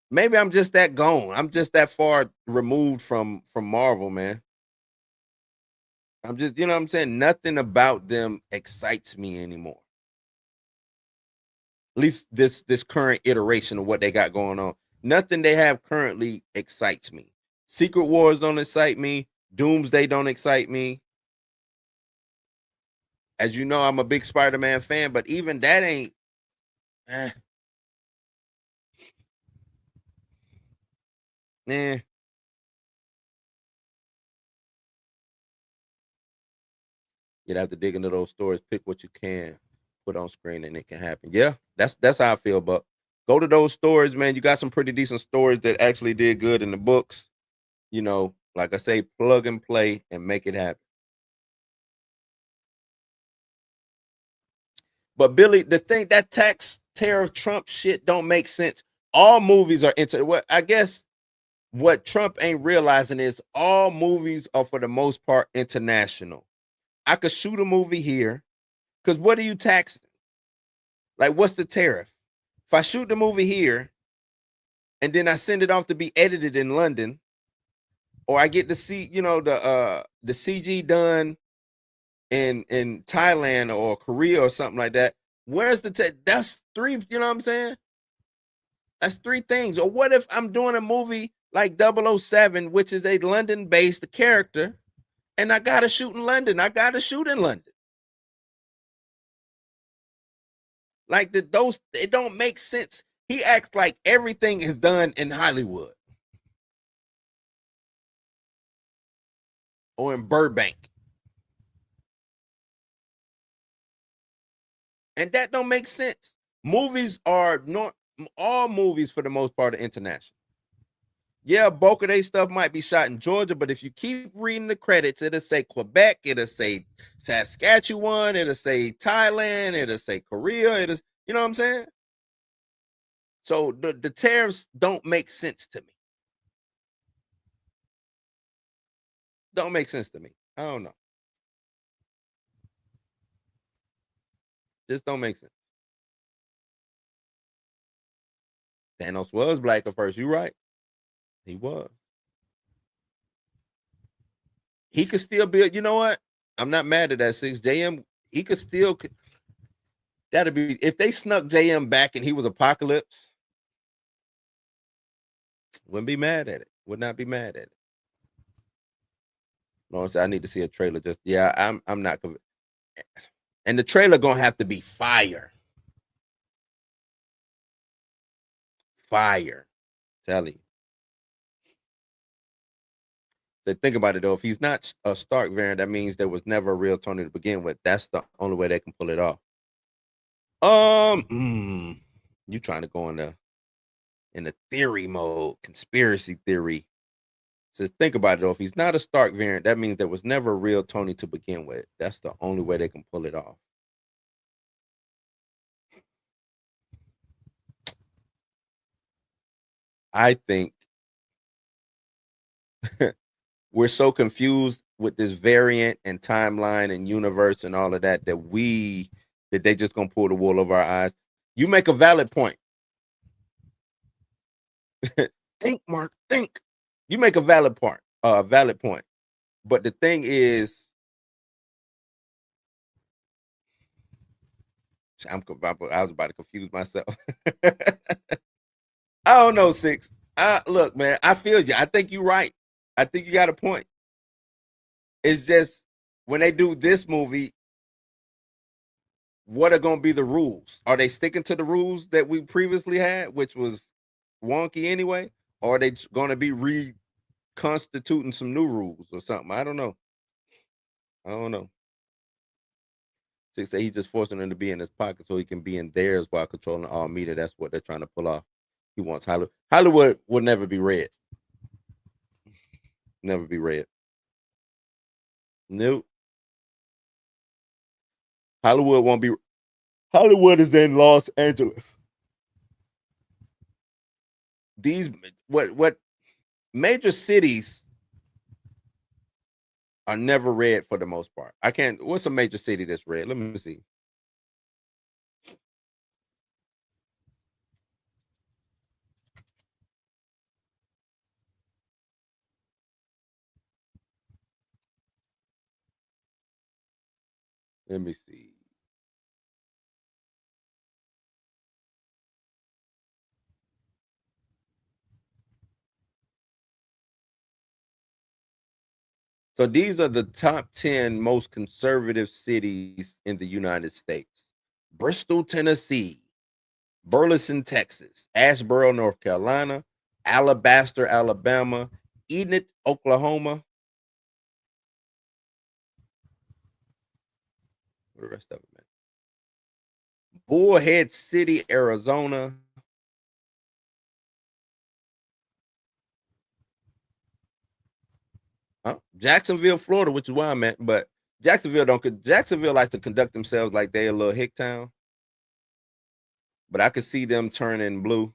Maybe I'm just that gone. I'm just that far removed from Marvel, man. I'm just, you know what I'm saying? Nothing about them excites me anymore. At least this current iteration of what they got going on. Nothing they have currently excites me. Secret Wars don't excite me. Doomsday don't excite me. As you know, I'm a big Spider-Man fan, but even that ain't. Nah. You'd have to dig into those stories, pick what you can put on screen, and it can happen. Yeah, that's how I feel. But go to those stories, man. You got some pretty decent stories that actually did good in the books. You know, like I say, plug and play and make it happen. But Billy, the thing that tax tariff Trump shit don't make sense. All movies are into what I guess what Trump ain't realizing is all movies are for the most part international. I could shoot a movie here because what are you taxing? Like, what's the tariff? If I shoot the movie here and then I send it off to be edited in London, or I get to see, you know, the CG done in Thailand or Korea or something like that. Where's the that's three, you know what I'm saying? That's three things. Or what if I'm doing a movie like 007, which is a London-based character, and I gotta shoot in London? I gotta shoot in London. Like those, it don't make sense. He acts like everything is done in Hollywood or in Burbank. And that don't make sense. Movies are not all movies for the most part are international. Yeah, bulk of their stuff might be shot in Georgia, but if you keep reading the credits, it'll say Quebec, it'll say Saskatchewan, it'll say Thailand, it'll say Korea, it'll, you know what I'm saying? So the tariffs don't make sense to me. Don't make sense to me. I don't know. Just don't make sense. Thanos was black at first. You right. He was. He could still be. You know what? I'm not mad at that 6JM. He could still. That'd be if they snuck JM back and he was Apocalypse. Wouldn't be mad at it. Would not be mad at it. No, I need to see a trailer. Just yeah, I'm not. And the trailer gonna have to be fire. Fire. Tell you. So think about it though. If he's not a Stark variant, that means there was never a real Tony to begin with. That's the only way they can pull it off. You trying to go in the theory mode, conspiracy theory. So think about it though. If he's not a Stark variant, that means there was never a real Tony to begin with. That's the only way they can pull it off. I think we're so confused with this variant and timeline and universe and all of that that they just gonna pull the wool over our eyes. You make a valid point. Think, Mark, think. You make a valid point. But the thing is, I was about to confuse myself. I don't know, Six. Look, man, I feel you. I think you're right. I think you got a point. It's just when they do this movie, what are going to be the rules? Are they sticking to the rules that we previously had, which was wonky anyway? Or are they going to be reconstituting some new rules or something? I don't know. Six say he's just forcing them to be in his pocket so he can be in theirs while controlling all media. That's what they're trying to pull off. He wants Hollywood. Hollywood will never be red. Never be red. Nope. Hollywood won't be. Hollywood is in Los Angeles. These what major cities are never red for the most part. I can't. What's a major city that's red? Let me see. Let me see. So these are the top 10 most conservative cities in the United States. Bristol, Tennessee. Burleson, Texas. Asheboro, North Carolina. Alabaster, Alabama, Enid, Oklahoma. What the rest of it, man? Bullhead City, Arizona. Jacksonville, Florida, which is where I'm at, but Jacksonville likes to conduct themselves like they a little hick town. But I could see them turning blue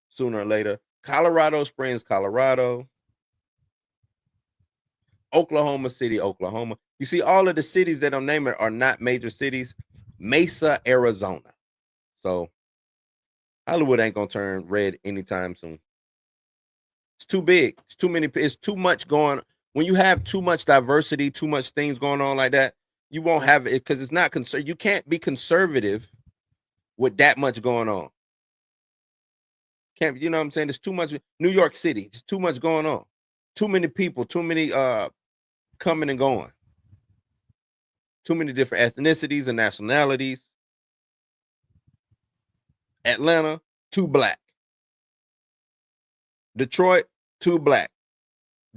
sooner or later. Colorado Springs, Colorado. Oklahoma City, Oklahoma. You see, all of the cities that I'm naming are not major cities. Mesa, Arizona. So Hollywood ain't gonna turn red anytime soon. It's too big. It's too many. It's too much going. When you have too much diversity, too much things going on like that, you won't have it because it's not conservative. You can't be conservative with that much going on. Can't, you know what I'm saying? There's too much. New York City, it's too much going on. Too many people, too many coming and going. Too many different ethnicities and nationalities. Atlanta, too black. Detroit, too black.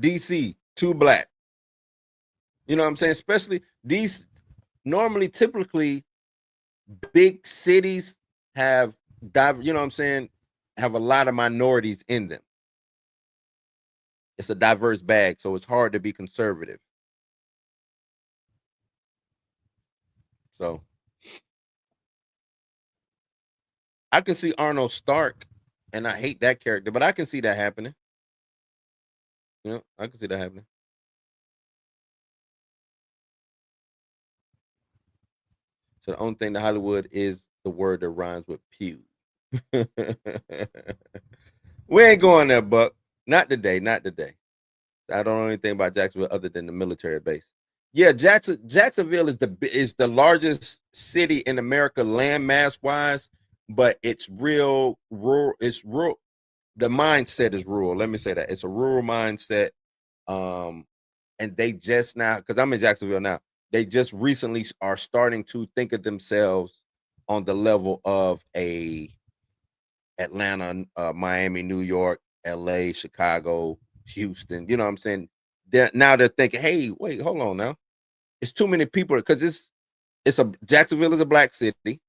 DC, too black. You know what I'm saying? Especially these normally, typically, big cities have, you know what I'm saying, have a lot of minorities in them. It's a diverse bag, so it's hard to be conservative. So I can see Arnold Stark, and I hate that character, but I can see that happening. You know, I can see that happening. So the only thing to Hollywood is the word that rhymes with pew. We ain't going there, Buck. Not today. Not today. I don't know anything about Jacksonville other than the military base. Yeah, Jacksonville is the largest city in America landmass wise, but it's real rural. It's rural. The mindset is rural. Let me say that it's a rural mindset. And they just now, because I'm in Jacksonville now, they just recently are starting to think of themselves on the level of a Atlanta, Miami, New York, LA, Chicago, Houston. You know what I'm saying? They're thinking, hey, wait, hold on now. It's too many people because Jacksonville is a black city.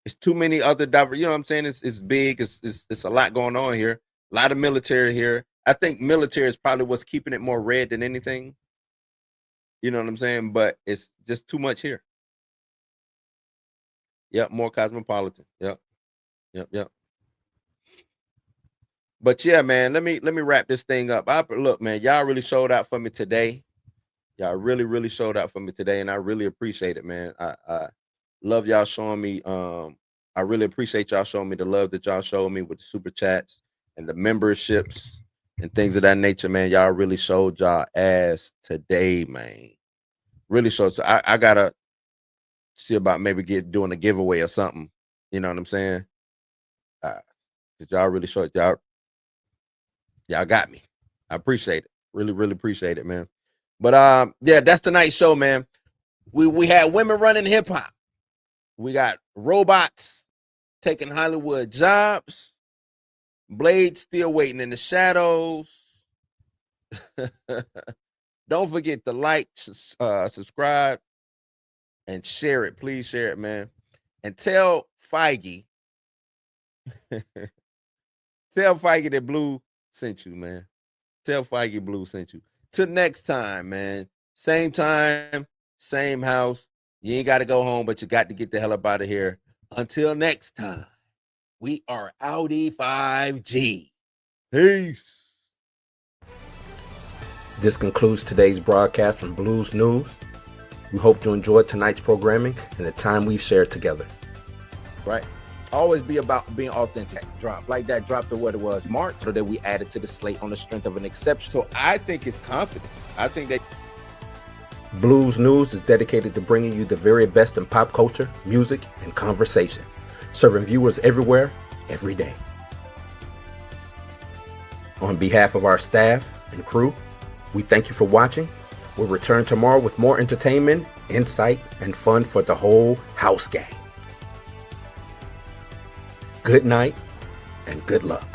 It's too many other diverse. You know what I'm saying? It's big. It's a lot going on here. A lot of military here. I think military is probably what's keeping it more red than anything. You know what I'm saying? But it's just too much here. Yep, more cosmopolitan. Yep. But yeah, man, let me wrap this thing up. Look, man, y'all really showed out for me today. Y'all really, really showed out for me today, and I really appreciate it, man. I love y'all showing me. I really appreciate y'all showing me the love that y'all showed me with the super chats and the memberships and things of that nature, man. Y'all really showed y'all ass today, man. Really showed. So I gotta see about maybe doing a giveaway or something. You know what I'm saying? Cause y'all really showed y'all got me. I appreciate it. Really, really appreciate it, man. But yeah, that's tonight's show, man. We had women running hip hop. We got robots taking Hollywood jobs. Blade still waiting in the shadows. Don't forget to like, subscribe, and share it. Please share it, man. And tell Feige, tell Feige that Blue sent you, man. Tell Feige Blue sent you. Till next time, man. Same time, same house. You ain't got to go home, but you got to get the hell up out of here. Until next time, we are Audi 5G. Peace. This concludes today's broadcast from Blues News. We hope you enjoyed tonight's programming and the time we've shared together. Right? Always be about being authentic. Drop like that drop to what it was March, so that we added to the slate on the strength of an exception. So I think it's confidence. I think that Blues News is dedicated to bringing you the very best in pop culture, music, and conversation, serving viewers everywhere, every day. On behalf of our staff and crew, we thank you for watching. We'll return tomorrow with more entertainment, insight, and fun for the whole house gang. Good night and good luck.